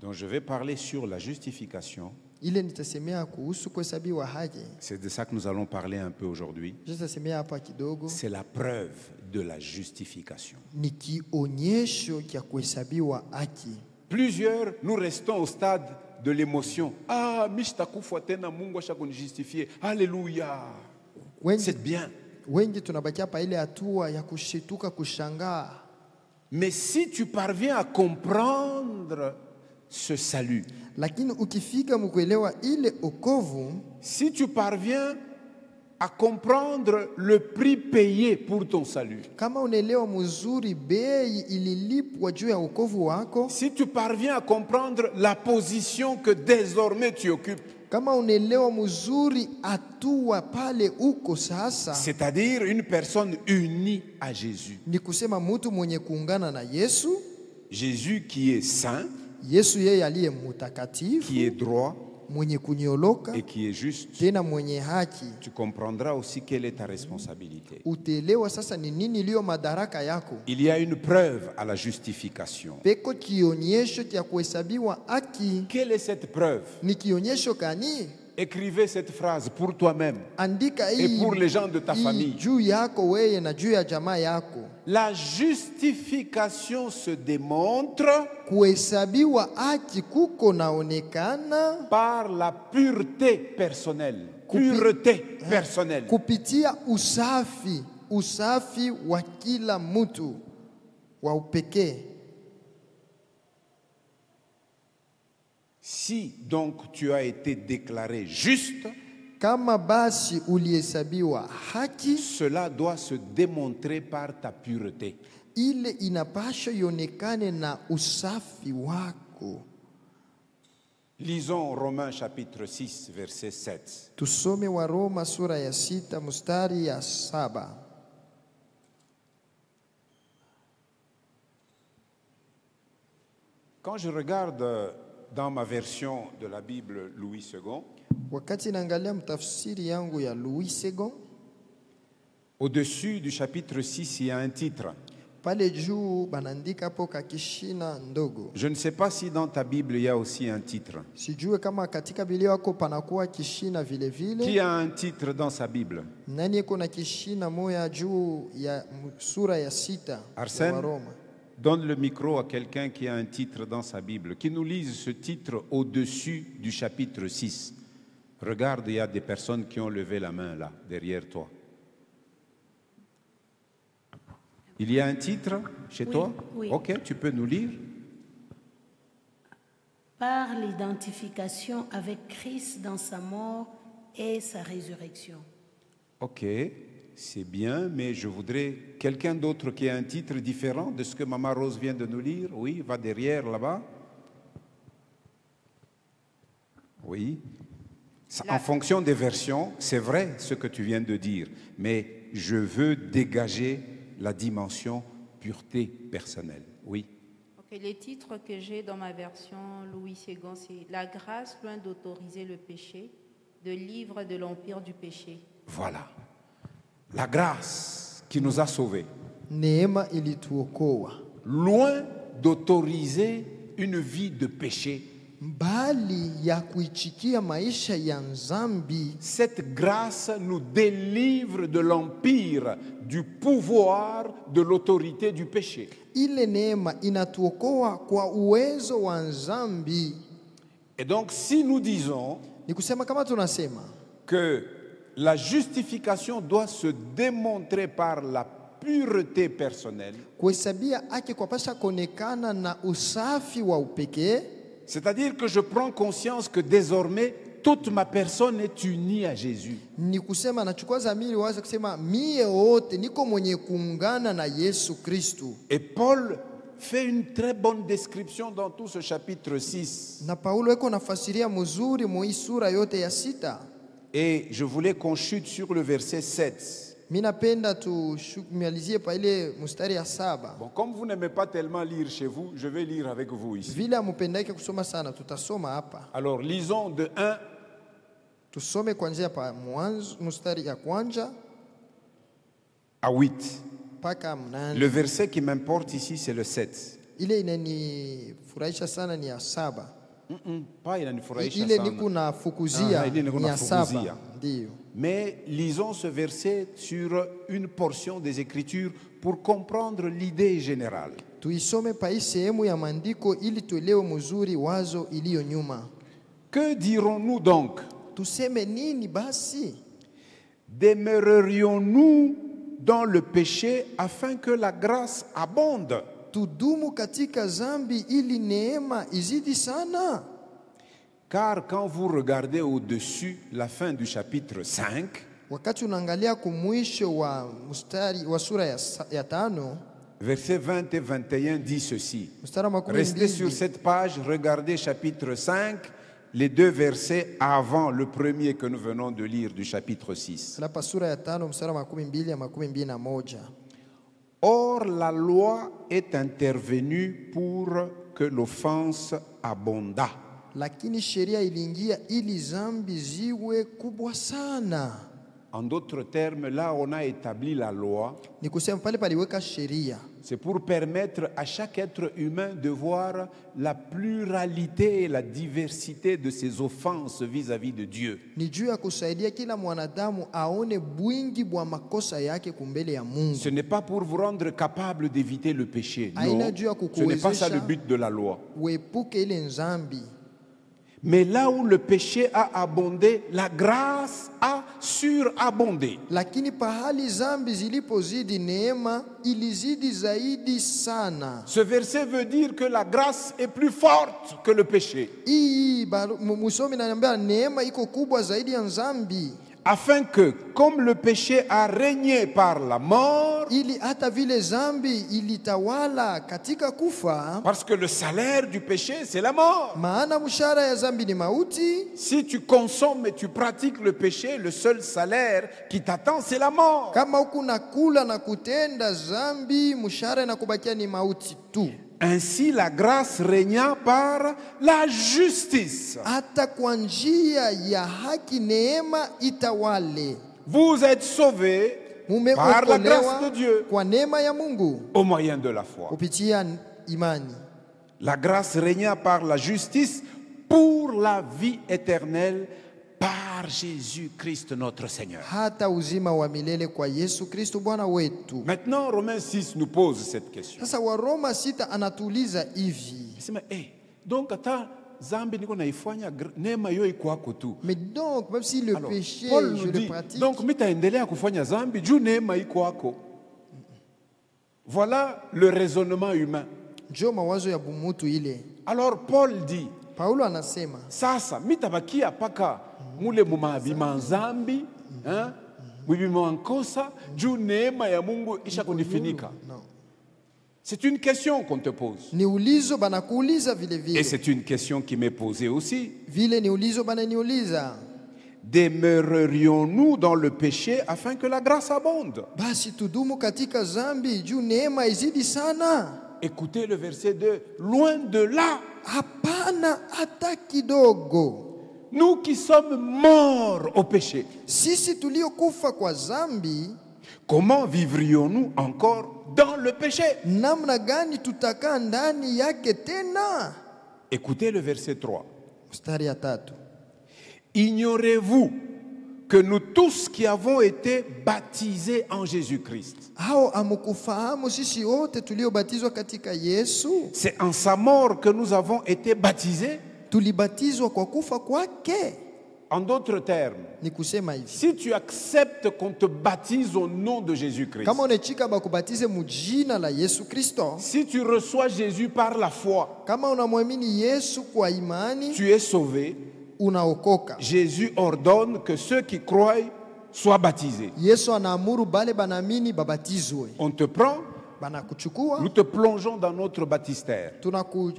[SPEAKER 1] dont je vais parler sur la justification,
[SPEAKER 2] ile nitasemea kuhusu kuhesabiwa haki.
[SPEAKER 1] C'est de ça que nous allons parler un peu aujourd'hui.
[SPEAKER 2] Nitasemea hapa kidogo.
[SPEAKER 1] C'est la preuve de la justification.
[SPEAKER 2] Ni kionyesho cha kuhesabiwa haki.
[SPEAKER 1] Plusieurs, nous restons au stade de l'émotion. Ah, mishtakufa tena Mungu ashakunijustifie. Alléluia. C'est bien.
[SPEAKER 2] Wengi tunabakia pa ile hatua ya kushituka, kushangaa.
[SPEAKER 1] Mais si tu parviens à comprendre ce salut,
[SPEAKER 2] lakini ukifika mkuelewa ile okovu,
[SPEAKER 1] si tu parviens à comprendre le prix payé pour ton salut,
[SPEAKER 2] kama unaelewa mzuri bei ililipwa juu ya okovu wako,
[SPEAKER 1] si tu parviens à comprendre la position que désormais tu occupes,
[SPEAKER 2] kama unaelewa mzuri hatua pale uko sasa,
[SPEAKER 1] c'est-à-dire une personne unie à Jésus,
[SPEAKER 2] ni kusema mtu mwenye kuungana na Yesu,
[SPEAKER 1] Jésus qui est saint,
[SPEAKER 2] Yesu yeye aliye mtakatifu,
[SPEAKER 1] qui est droit
[SPEAKER 2] mwenye kunyoloka
[SPEAKER 1] et qui est juste,
[SPEAKER 2] tena mwenye haki,
[SPEAKER 1] tu comprendras aussi quelle est ta responsabilité.
[SPEAKER 2] utaelewa sasa ni nini iliyo madaraka yako.
[SPEAKER 1] Il y a une preuve à la justification.
[SPEAKER 2] Peko kionyesho cha kuhesabiwa haki.
[SPEAKER 1] Quelle est cette preuve?
[SPEAKER 2] Ni kionyesho kani?
[SPEAKER 1] Écrivez cette phrase pour toi-même
[SPEAKER 2] Andika
[SPEAKER 1] et pour les gens de ta famille.
[SPEAKER 2] juu yako wewe na juu ya jamaa yako.
[SPEAKER 1] La justification se démontre
[SPEAKER 2] kuhesabiwa haki kuko naonekana
[SPEAKER 1] par la pureté personnelle. Pureté personnelle.
[SPEAKER 2] Kupitia usafi wa kila mtu wa upekee.
[SPEAKER 1] Si donc tu as été déclaré juste,
[SPEAKER 2] kama basi ulihesabiwa haki,
[SPEAKER 1] cela doit se démontrer par ta pureté.
[SPEAKER 2] Ile inapasha ionekane na usafi wako.
[SPEAKER 1] Lisons Romains chapitre 6 verset 7.
[SPEAKER 2] Tusome wa Roma sura ya 6 mstari ya 7.
[SPEAKER 1] Quand je regarde dans ma version de la Bible Louis II,
[SPEAKER 2] wakati naangalia mtafsiri yangu ya Louis II,
[SPEAKER 1] au-dessus du chapitre 6, il y a un titre.
[SPEAKER 2] Pale juu banandika hapo kakishina ndogo.
[SPEAKER 1] Je ne sais pas si dans ta Bible il y a aussi un titre.
[SPEAKER 2] Sijue kama katika Biblia yako panakuwa kishina vile vile.
[SPEAKER 1] Qui a un titre dans sa Bible?
[SPEAKER 2] Nani yuko na kishina moya juu ya sura ya 6
[SPEAKER 1] Arsène,
[SPEAKER 2] wa Roma?
[SPEAKER 1] donne le micro à quelqu'un qui a un titre dans sa Bible, qui nous lise ce titre au-dessus du chapitre 6. Regarde, il y a des personnes qui ont levé la main là, derrière toi. Il y a un titre chez toi?
[SPEAKER 3] Oui.
[SPEAKER 1] Ok, tu peux nous lire.
[SPEAKER 3] Par l'identification avec Christ dans sa mort et sa résurrection.
[SPEAKER 1] Ok, c'est bien, mais je voudrais quelqu'un d'autre qui a un titre différent de ce que Maman Rose vient de nous lire. Oui, va derrière là-bas. Oui. En fonction des versions, c'est vrai ce que tu viens de dire, mais je veux dégager la dimension pureté personnelle. Oui.
[SPEAKER 4] Okay, les titres que j'ai dans ma version Louis II, c'est La grâce loin d'autoriser le péché, de livre de l'empire du péché.
[SPEAKER 1] Voilà. La grâce qui nous a sauvés.
[SPEAKER 2] Neema ilituokoa.
[SPEAKER 1] Loin d'autoriser une vie de péché.
[SPEAKER 2] Mbali ya kuichikia maisha ya nzambi.
[SPEAKER 1] Cette grâce nous délivre de l'empire, du pouvoir, de l'autorité du péché.
[SPEAKER 2] Ile neema inatuokoa kwa uwezo wa nzambi.
[SPEAKER 1] Et donc si nous disons
[SPEAKER 2] Ni kusema kama tunasema
[SPEAKER 1] que la justification doit se démontrer par la pureté personnelle,
[SPEAKER 2] kuhesabia haki kwa pasha konekana na usafi wa upekee,
[SPEAKER 1] c'est-à-dire que je prends conscience que désormais toute ma personne est unie à Jésus.
[SPEAKER 2] ni kusema nachukua dhamiri waza kusema mie wote niko mwenye kuungana na Yesu Kristo.
[SPEAKER 1] Et Paul fait une très bonne description dans tout ce chapitre 6.
[SPEAKER 2] Na Paulo eko nafasiria mzuri mu sura yote ya 6.
[SPEAKER 1] Et je voulais qu'on chute sur le verset 7.
[SPEAKER 2] Mimi napenda tumalizie pa ile mstari ya 7.
[SPEAKER 1] Bon, comme vous n'aimez pas tellement lire chez vous, je vais lire avec vous ici.
[SPEAKER 2] Vile amupendake kusoma sana tutasoma hapa.
[SPEAKER 1] Alors, lisons de 1
[SPEAKER 2] Tusome kuanzia pa mwanzo mstari ya kwanza
[SPEAKER 1] à 8.
[SPEAKER 2] mpaka 8.
[SPEAKER 1] Le verset qui m'importe ici, c'est le 7.
[SPEAKER 2] Ile inanifurahisha sana ni ya 7.
[SPEAKER 1] Pas inanifurahisha
[SPEAKER 2] ile
[SPEAKER 1] sana.
[SPEAKER 2] niko nafukuzia
[SPEAKER 1] ile niko
[SPEAKER 2] 700.
[SPEAKER 1] nafukuzia.
[SPEAKER 2] Ndio.
[SPEAKER 1] Mais lisons ce verset sur une portion des Écritures pour comprendre l'idée générale.
[SPEAKER 2] Tuisome pa hii sehemu ya maandiko ili tuelewe mzuri wazo iliyo nyuma.
[SPEAKER 1] Que dirons-nous donc?
[SPEAKER 2] Tuseme nini basi?
[SPEAKER 1] Demeurerions-nous dans le péché afin que la grâce abonde?
[SPEAKER 2] Tudumu katika zambi ili neema izidi sana?
[SPEAKER 1] Car quand vous regardez au-dessus la fin du chapitre 5,
[SPEAKER 2] Wakati unaangalia kumwisho wa mstari wa sura ya 5,
[SPEAKER 1] versets 20 et 21 dit ceci.
[SPEAKER 2] mstari wa
[SPEAKER 1] Restez sur
[SPEAKER 2] 12.
[SPEAKER 1] cette page, regardez chapitre 5, les 2 versets avant le premier que nous venons de lire du chapitre 6.
[SPEAKER 2] Hapa sura ya 5 mstari wa 12 ya 21.
[SPEAKER 1] Or, la loi est intervenue pour que l'offense abondât.
[SPEAKER 2] Lakini sheria iliingia ili zambi ziwe kubwa sana.
[SPEAKER 1] En d'autres termes, là on a établi la loi,
[SPEAKER 2] Ni kusema pale paliweka sheria.
[SPEAKER 1] c'est pour permettre à chaque être humain de voir la pluralité et la diversité de ses offenses vis-à-vis de Dieu.
[SPEAKER 2] Ni juu ya kusaidia kila mwanadamu aone bwingi bwa makosa yake kumbele ya Mungu.
[SPEAKER 1] Ce n'est pas pour vous rendre capable d'éviter le péché. Non,
[SPEAKER 2] Aina juu ya
[SPEAKER 1] ce n'est pas ça le
[SPEAKER 2] kukuwezesha
[SPEAKER 1] but de la loi.
[SPEAKER 2] uepuke ile nzambi.
[SPEAKER 1] Mais là où le péché a abondé, la grâce a surabondé.
[SPEAKER 2] Lakini pahali zambi zilipozidi neema ilizidi zaidi sana.
[SPEAKER 1] Ce verset veut dire que la grâce est plus forte que le péché.
[SPEAKER 2] Hii musomi ananiambia neema iko kubwa zaidi ya nzambi.
[SPEAKER 1] Afin que, comme le péché a régné par la mort,
[SPEAKER 2] Ili hata vile zambi ilitawala katika kufa,
[SPEAKER 1] parce que le salaire du péché, c'est la mort.
[SPEAKER 2] maana mshahara ya zambi ni mauti.
[SPEAKER 1] Si tu consommes et tu pratiques le péché, le seul salaire qui t'attend, c'est la mort.
[SPEAKER 2] Kama huku nakula na kutenda zambi, mshahara inakubakia ni mauti tu.
[SPEAKER 1] Ainsi, la grâce régna par la justice.
[SPEAKER 2] Hata kwa njia ya haki neema itawale.
[SPEAKER 1] Vous êtes sauvés par la grâce de
[SPEAKER 2] Mumeokolewa
[SPEAKER 1] Dieu
[SPEAKER 2] kwa neema ya Mungu
[SPEAKER 1] au moyen de la foi.
[SPEAKER 2] kupitia imani.
[SPEAKER 1] La grâce régna par la justice pour la vie éternelle par Jésus-Christ notre Seigneur.
[SPEAKER 2] Hata uzima wa milele kwa Yesu Kristo Bwana wetu.
[SPEAKER 1] Maintenant, Romains 6 nous pose cette question.
[SPEAKER 2] Sasa Waroma 6 anatuuliza hivi.
[SPEAKER 1] Sema, donc ata zambi niko naifanya neema yo iko kwako tu.
[SPEAKER 2] Mais donc, même si le
[SPEAKER 1] Alors,
[SPEAKER 2] péché,
[SPEAKER 1] Paul
[SPEAKER 2] je
[SPEAKER 1] nous
[SPEAKER 2] le
[SPEAKER 1] dit,
[SPEAKER 2] pratique,
[SPEAKER 1] donc mitaendelea kufanya zambi juu neema iko kwako. Voilà le raisonnement humain.
[SPEAKER 2] njo mawazo ya bumutu ile.
[SPEAKER 1] Alors Paul dit,
[SPEAKER 2] Paulo anasema,
[SPEAKER 1] sasa mitabakia paka mule mumabima zambi, mubima nkosa juu neema ya Mungu isha kunifinika.
[SPEAKER 2] no.
[SPEAKER 1] C'est une question qu'on te pose.
[SPEAKER 2] Ni ulizo banakuuliza vile
[SPEAKER 1] Et
[SPEAKER 2] vile.
[SPEAKER 1] c'est une question qui m'est posée aussi.
[SPEAKER 2] Vile ni ulizo bananiuliza.
[SPEAKER 1] Demeurerions-nous dans le péché afin que la grâce abonde?
[SPEAKER 2] Basi tudumu katika zambi juu neema izidi sana?
[SPEAKER 1] Écoutez le verset 2. Loin de là,
[SPEAKER 2] Hapana hata kidogo.
[SPEAKER 1] nous qui sommes morts au péché,
[SPEAKER 2] Sisi tuliokufa kwa zambi,
[SPEAKER 1] comment vivrions-nous encore dans le péché?
[SPEAKER 2] namna gani tutakaa ndani yake tena?
[SPEAKER 1] Écoutez le verset 3.
[SPEAKER 2] Mstari ya 3.
[SPEAKER 1] Ignorez-vous que nous tous qui avons été baptisés en Jésus-Christ,
[SPEAKER 2] Hao amukufahamu sisi wote tuliobatizwa katika Yesu,
[SPEAKER 1] c'est en sa mort que nous avons été baptisés?
[SPEAKER 2] tulibatizwa kwa kufa kwake?
[SPEAKER 1] En d'autres termes,
[SPEAKER 2] Ni kusema hivi,
[SPEAKER 1] si tu acceptes qu'on te baptise au nom de Jésus-Christ,
[SPEAKER 2] kama unechika bakubatize mujina la Yesu Kristo,
[SPEAKER 1] si tu reçois Jésus par la foi,
[SPEAKER 2] kama unamwamini Yesu kwa imani,
[SPEAKER 1] tu es sauvé.
[SPEAKER 2] unaokoka.
[SPEAKER 1] Jésus ordonne que ceux qui croient soient baptisés.
[SPEAKER 2] Yesu anaamuru bale banamini babatizwe.
[SPEAKER 1] On te prend,
[SPEAKER 2] Banakuchukua,
[SPEAKER 1] nous te plongeons dans notre baptistère.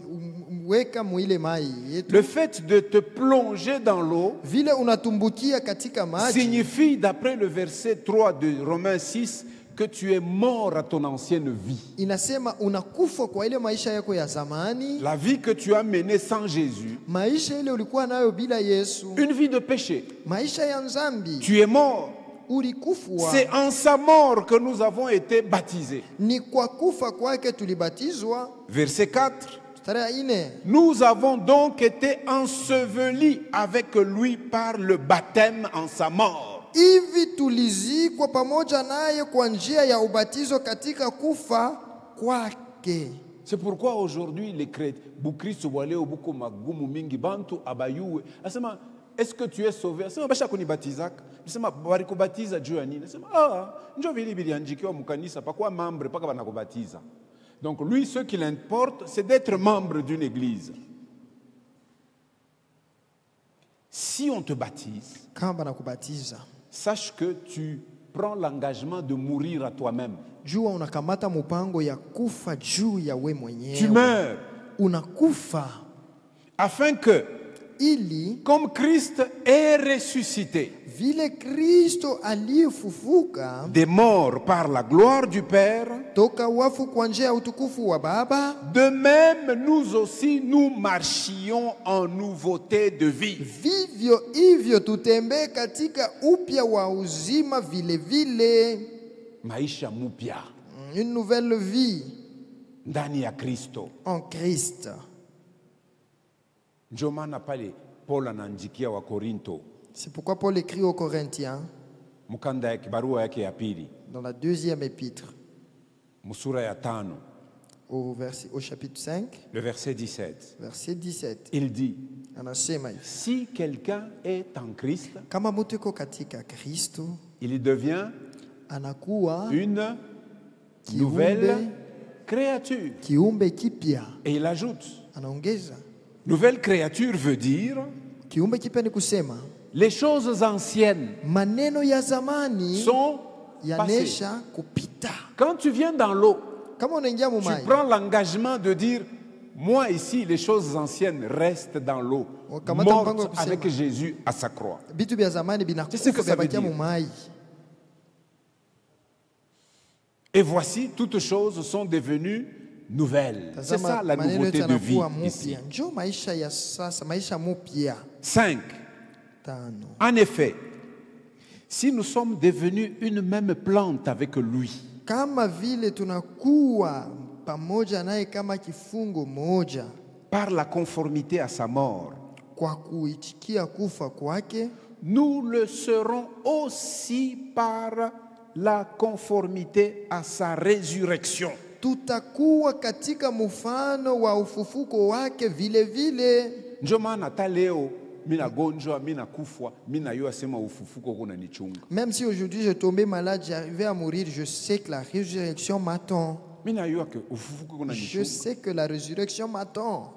[SPEAKER 2] tunakuweka muile mai yetu.
[SPEAKER 1] Le fait de te plonger dans l'eau
[SPEAKER 2] Vile unatumbukia katika maji,
[SPEAKER 1] signifie, d'après le verset 3 de Romains 6, que tu es mort à ton ancienne vie.
[SPEAKER 2] inasema unakufa kwa ile maisha yako ya zamani,
[SPEAKER 1] La vie que tu as menée sans Jésus,
[SPEAKER 2] maisha ile ulikuwa nayo bila Yesu,
[SPEAKER 1] une vie de péché.
[SPEAKER 2] maisha ya nzambi.
[SPEAKER 1] Tu es mort.
[SPEAKER 2] Ulikufwa,
[SPEAKER 1] C'est en sa mort que nous avons été baptisés.
[SPEAKER 2] ni kwa kufa kwake tulibatizwa.
[SPEAKER 1] Verset 4.
[SPEAKER 2] Mstari ya 4.
[SPEAKER 1] Nous avons donc été ensevelis avec lui par le baptême en sa mort.
[SPEAKER 2] Hivi tulizikwa pamoja naye kwa njia ya ubatizo katika kufa kwake.
[SPEAKER 1] C'est pourquoi aujourd'hui les chrétiens, Bukristo wale obuko magumu mingi bantu abayue. Asema, est-ce que tu es sauvé? Asema basha kunibatizaka. Asema bari kubatiza juu ya nini? Asema njo vile bilianjikiwa mukanisa pakwa membre paka banakubatiza. Donc lui, ce qui l'importe, c'est d'être membre d'une église. Si on te baptise,
[SPEAKER 2] Kama banakubatiza,
[SPEAKER 1] sache que tu prends l'engagement de mourir à toi-même.
[SPEAKER 2] jua unakamata mupango ya kufa juu ya we
[SPEAKER 1] Tu
[SPEAKER 2] mwenyewe.
[SPEAKER 1] meurs
[SPEAKER 2] Unakufa
[SPEAKER 1] afin que,
[SPEAKER 2] ili
[SPEAKER 1] comme Christ est ressuscité
[SPEAKER 2] vile Kristo aliyefufuka
[SPEAKER 1] des morts par la gloire du Père,
[SPEAKER 2] toka wafu kwa njia ya utukufu wa Baba,
[SPEAKER 1] de même nous aussi nous marchions en nouveauté de vie.
[SPEAKER 2] vivyo hivyo tutembee katika upya wa uzima vile vile.
[SPEAKER 1] Maisha mupya
[SPEAKER 2] Une nouvelle vie
[SPEAKER 1] ndani ya Kristo.
[SPEAKER 2] en Christ.
[SPEAKER 1] Ndio maana pale Paul anaandikia wa Korinto
[SPEAKER 2] C'est pourquoi Paul écrit aux Corinthiens
[SPEAKER 1] mkanda yake barua yake ya pili
[SPEAKER 2] dans la deuxième épître
[SPEAKER 1] msura ya 5
[SPEAKER 2] au chapitre 5
[SPEAKER 1] le verset 17.
[SPEAKER 2] verset 17
[SPEAKER 1] Il dit,
[SPEAKER 2] anasema hivi:
[SPEAKER 1] si quelqu'un est en Christ,
[SPEAKER 2] kama mtu yuko katika Kristo
[SPEAKER 1] il devient
[SPEAKER 2] anakuwa
[SPEAKER 1] une
[SPEAKER 2] Kiumbe.
[SPEAKER 1] nouvelle créature.
[SPEAKER 2] kiumbe kipya.
[SPEAKER 1] Et il ajoute,
[SPEAKER 2] Anaongeza,
[SPEAKER 1] nouvelle créature veut dire
[SPEAKER 2] kiumbe kipya ni kusema
[SPEAKER 1] les choses anciennes
[SPEAKER 2] maneno ya zamani
[SPEAKER 1] sont passées.
[SPEAKER 2] yanesha kupita.
[SPEAKER 1] Quand tu viens dans l'eau,
[SPEAKER 2] Kama unaingia
[SPEAKER 1] tu
[SPEAKER 2] mumai,
[SPEAKER 1] prends l'engagement de dire, moi ici, les choses anciennes restent dans l'eau,
[SPEAKER 2] Wakamata mpango wa
[SPEAKER 1] mortes
[SPEAKER 2] kusema.
[SPEAKER 1] avec Jésus à sa croix.
[SPEAKER 2] vitu vya zamani
[SPEAKER 1] Tu sais ce que
[SPEAKER 2] binakufa
[SPEAKER 1] ça veut
[SPEAKER 2] vyabakia
[SPEAKER 1] dire?
[SPEAKER 2] mumai.
[SPEAKER 1] Et voici, toutes choses sont devenues nouvelles. C'est ça
[SPEAKER 2] Tazama,
[SPEAKER 1] la
[SPEAKER 2] maneno
[SPEAKER 1] nouveauté
[SPEAKER 2] yote
[SPEAKER 1] de vie
[SPEAKER 2] yanakuwa
[SPEAKER 1] ici.
[SPEAKER 2] mupya. Njoo maisha ya sasa, maisha mupya.
[SPEAKER 1] 5.
[SPEAKER 2] 5.
[SPEAKER 1] En effet, si nous sommes devenus une même plante avec lui,
[SPEAKER 2] Kama vile tunakuwa pamoja naye kama kifungo moja
[SPEAKER 1] par la conformité à sa mort,
[SPEAKER 2] kwa kuitikia kufa kwake,
[SPEAKER 1] nous le serons aussi par la conformité à sa résurrection.
[SPEAKER 2] tutakuwa katika mfano wa ufufuko wake vile vile.
[SPEAKER 1] Ndio maana hata leo mina gonjwa, mina kufwa, mina yo asema ufufuko kuna nichunga.
[SPEAKER 2] Même si aujourd'hui je tombais malade, j'arrivais à mourir, je sais que la résurrection m'attend.
[SPEAKER 1] Mina yo que ufufuko kuna
[SPEAKER 2] Je
[SPEAKER 1] nichunga.
[SPEAKER 2] sais que la résurrection m'attend.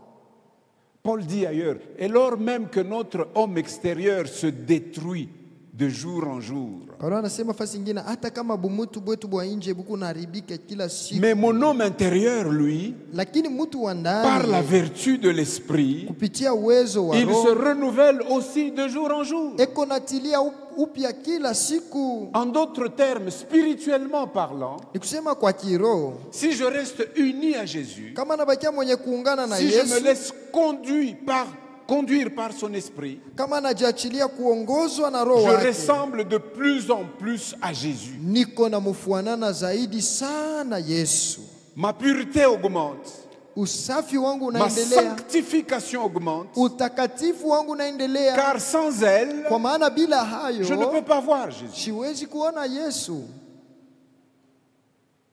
[SPEAKER 1] Paul dit ailleurs, et lors même que notre homme extérieur se détruit de jour en jour,
[SPEAKER 2] Paulo anasema fasi ingine, hata kama bumutu bwetu bwa nje buku naribika kila siku,
[SPEAKER 1] mais mon homme intérieur, lui,
[SPEAKER 2] lakini mutu wa
[SPEAKER 1] par la
[SPEAKER 2] ndani
[SPEAKER 1] vertu de l'esprit,
[SPEAKER 2] kupitia uwezo wa
[SPEAKER 1] il se
[SPEAKER 2] Roho
[SPEAKER 1] renouvelle aussi de jour en jour.
[SPEAKER 2] eko natilia upya kila siku.
[SPEAKER 1] En d'autres termes, spirituellement parlant,
[SPEAKER 2] Ni kusema kwa kiroho,
[SPEAKER 1] si je reste uni à Jésus,
[SPEAKER 2] kama nabakia mwenye kuungana na
[SPEAKER 1] si je me
[SPEAKER 2] Yesu,
[SPEAKER 1] laisse conduire par son esprit,
[SPEAKER 2] kama najiachilia kuongozwa na Roho
[SPEAKER 1] je
[SPEAKER 2] wake,
[SPEAKER 1] ressemble de plus en plus à Jésus.
[SPEAKER 2] niko na mfuanana zaidi sana Yesu.
[SPEAKER 1] Ma pureté augmente,
[SPEAKER 2] Usafi wangu
[SPEAKER 1] ma
[SPEAKER 2] unaendelea,
[SPEAKER 1] sanctification augmente,
[SPEAKER 2] utakatifu wangu unaendelea,
[SPEAKER 1] car sans elle,
[SPEAKER 2] kwa maana bila
[SPEAKER 1] je ne peux
[SPEAKER 2] hayo
[SPEAKER 1] pas voir Jésus.
[SPEAKER 2] siwezi kuona Yesu.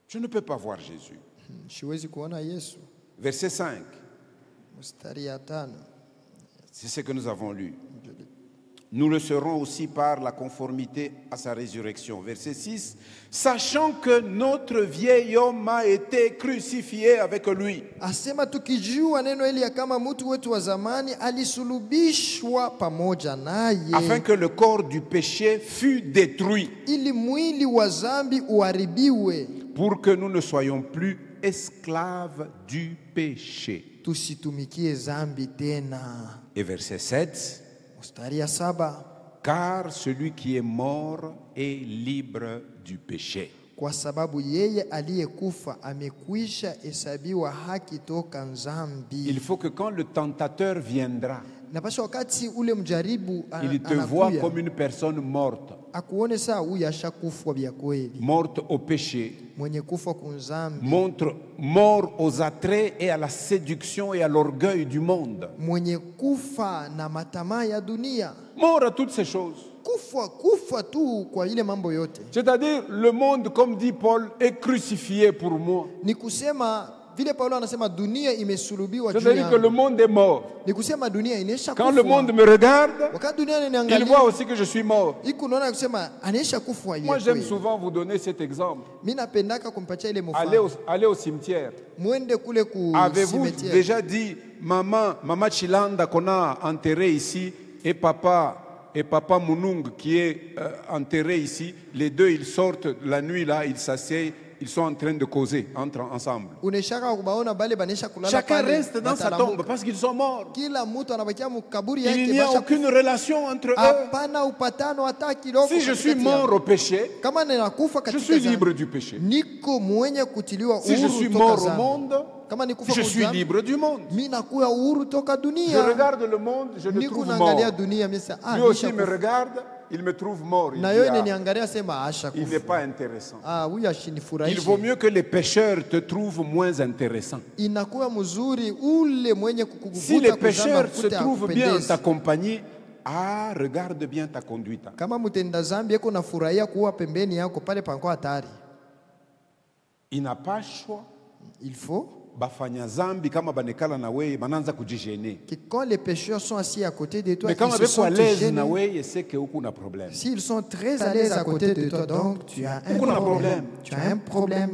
[SPEAKER 1] Je ne peux pas voir Jésus.
[SPEAKER 2] Siwezi kuona Yesu.
[SPEAKER 1] Verset 5,
[SPEAKER 2] Mstari ya 5.
[SPEAKER 1] c'est ce que nous avons lu. Nous le serons aussi par la conformité à sa résurrection. Verset 6, sachant que notre vieil homme a été crucifié avec lui.
[SPEAKER 2] Asema tukijua neno hili ya kama mtu wetu wa zamani alisulubishwa pamoja naye,
[SPEAKER 1] Afin que le corps du péché fût détruit,
[SPEAKER 2] ili mwili wa zambi uharibiwe,
[SPEAKER 1] pour que nous ne soyons plus esclaves du péché.
[SPEAKER 2] tusitumikie zambi tena.
[SPEAKER 1] Et verset 7,
[SPEAKER 2] Mstari ya 7.
[SPEAKER 1] car celui qui est mort est libre du péché.
[SPEAKER 2] Kwa sababu yeye aliyekufa amekwisha hesabiwa haki toka nzambi.
[SPEAKER 1] Il faut que quand le tentateur viendra,
[SPEAKER 2] Na basi wakati ule mjaribu
[SPEAKER 1] il te voit
[SPEAKER 2] anakuya,
[SPEAKER 1] comme une personne morte.
[SPEAKER 2] akuone saa huyu ashakufwa vya kweli,
[SPEAKER 1] morte au péché,
[SPEAKER 2] mwenye kufa kunzambi,
[SPEAKER 1] mort aux attraits et à la séduction et à l'orgueil du monde.
[SPEAKER 2] mwenye kufa na matamaa ya dunia,
[SPEAKER 1] Mort à toutes ces choses.
[SPEAKER 2] kufa tu kwa ile mambo yote.
[SPEAKER 1] C'est-à-dire, le monde, comme dit Paul, est crucifié pour moi.
[SPEAKER 2] Ni kusema vile Paulo anasema dunia imesulubiwa juu
[SPEAKER 1] C'est-à-dire que le
[SPEAKER 2] yangu.
[SPEAKER 1] monde est mort.
[SPEAKER 2] Ni kusema dunia inaisha
[SPEAKER 1] Quand le
[SPEAKER 2] kufa.
[SPEAKER 1] monde me regarde,
[SPEAKER 2] Wakati dunia
[SPEAKER 1] il
[SPEAKER 2] inaniangalia,
[SPEAKER 1] voit aussi que je suis mort.
[SPEAKER 2] iko naona kusema anaisha kufa yeye.
[SPEAKER 1] Moi, j'aime souvent vous donner cet exemple.
[SPEAKER 2] Mimi napendaka kumpatia ile
[SPEAKER 1] Allez
[SPEAKER 2] mfano.
[SPEAKER 1] au cimetière.
[SPEAKER 2] Mwende kule ku
[SPEAKER 1] Avez-vous
[SPEAKER 2] cimetière.
[SPEAKER 1] déjà dit, maman Chilanda qu'on a enterré ici, et papa Munung qui est enterré ici, les deux ils sortent la nuit là, ils s'asseyent, ils sont en train de causer ensemble.
[SPEAKER 2] Uneshaka kubaona bale banesha kulala
[SPEAKER 1] Chacun
[SPEAKER 2] pale,
[SPEAKER 1] reste dans sa
[SPEAKER 2] watalamuka.
[SPEAKER 1] tombe parce qu'ils sont morts.
[SPEAKER 2] Kila mtu anabakia mkaburi
[SPEAKER 1] Il
[SPEAKER 2] yake
[SPEAKER 1] n'y a
[SPEAKER 2] basha
[SPEAKER 1] aucune relation entre eux.
[SPEAKER 2] hapana upatano hata kidogo.
[SPEAKER 1] Si je suis
[SPEAKER 2] katikati yao.
[SPEAKER 1] mort au péché,
[SPEAKER 2] Kama ninakufa
[SPEAKER 1] je
[SPEAKER 2] katika
[SPEAKER 1] suis
[SPEAKER 2] dhambi,
[SPEAKER 1] libre du péché.
[SPEAKER 2] niko mwenye kutiliwa
[SPEAKER 1] Si je
[SPEAKER 2] uhuru
[SPEAKER 1] suis
[SPEAKER 2] toka
[SPEAKER 1] mort au
[SPEAKER 2] dhambi.
[SPEAKER 1] monde,
[SPEAKER 2] Kama nikufa
[SPEAKER 1] je
[SPEAKER 2] kwa
[SPEAKER 1] suis
[SPEAKER 2] dhambi,
[SPEAKER 1] libre du monde.
[SPEAKER 2] mimi nakuwa uhuru toka
[SPEAKER 1] Je
[SPEAKER 2] dunia.
[SPEAKER 1] regarde le monde, je le
[SPEAKER 2] Niko
[SPEAKER 1] trouve
[SPEAKER 2] naangalia
[SPEAKER 1] mort.
[SPEAKER 2] dunia mimi sasa
[SPEAKER 1] Lui aussi me regarde, il me trouve mort. Il
[SPEAKER 2] na
[SPEAKER 1] dit,
[SPEAKER 2] yeye
[SPEAKER 1] ah,
[SPEAKER 2] niangalia sema asha
[SPEAKER 1] il n'est
[SPEAKER 2] kufa.
[SPEAKER 1] pas intéressant.
[SPEAKER 2] Huyu
[SPEAKER 1] Il
[SPEAKER 2] ashinifurahisha.
[SPEAKER 1] vaut mieux que les pécheurs te trouvent moins intéressant.
[SPEAKER 2] Inakuwa mzuri ule mwenye
[SPEAKER 1] Si
[SPEAKER 2] kukuvuta
[SPEAKER 1] les
[SPEAKER 2] kuzama
[SPEAKER 1] pécheurs se
[SPEAKER 2] mkute
[SPEAKER 1] trouvent bien en
[SPEAKER 2] akupendeze.
[SPEAKER 1] ta compagnie, regarde bien ta conduite.
[SPEAKER 2] Kama mtenda zambi yako nafurahia kuwa pembeni yako pale panko hatari.
[SPEAKER 1] Il n'a pas le choix.
[SPEAKER 2] Il faut
[SPEAKER 1] Bafanya zambi kama banekala na wewe bananza kujigêner.
[SPEAKER 2] que quand les pécheurs sont assis à côté de toi,
[SPEAKER 1] Mais quand
[SPEAKER 2] ils se
[SPEAKER 1] avec à
[SPEAKER 2] sentent
[SPEAKER 1] l'aise
[SPEAKER 2] gênés.
[SPEAKER 1] na wewe, c'est que uko na problème.
[SPEAKER 2] S'ils sont très à l'aise à côté de toi, donc tu as un
[SPEAKER 1] Uko na
[SPEAKER 2] problème.
[SPEAKER 1] problème.
[SPEAKER 2] Tu as un problème.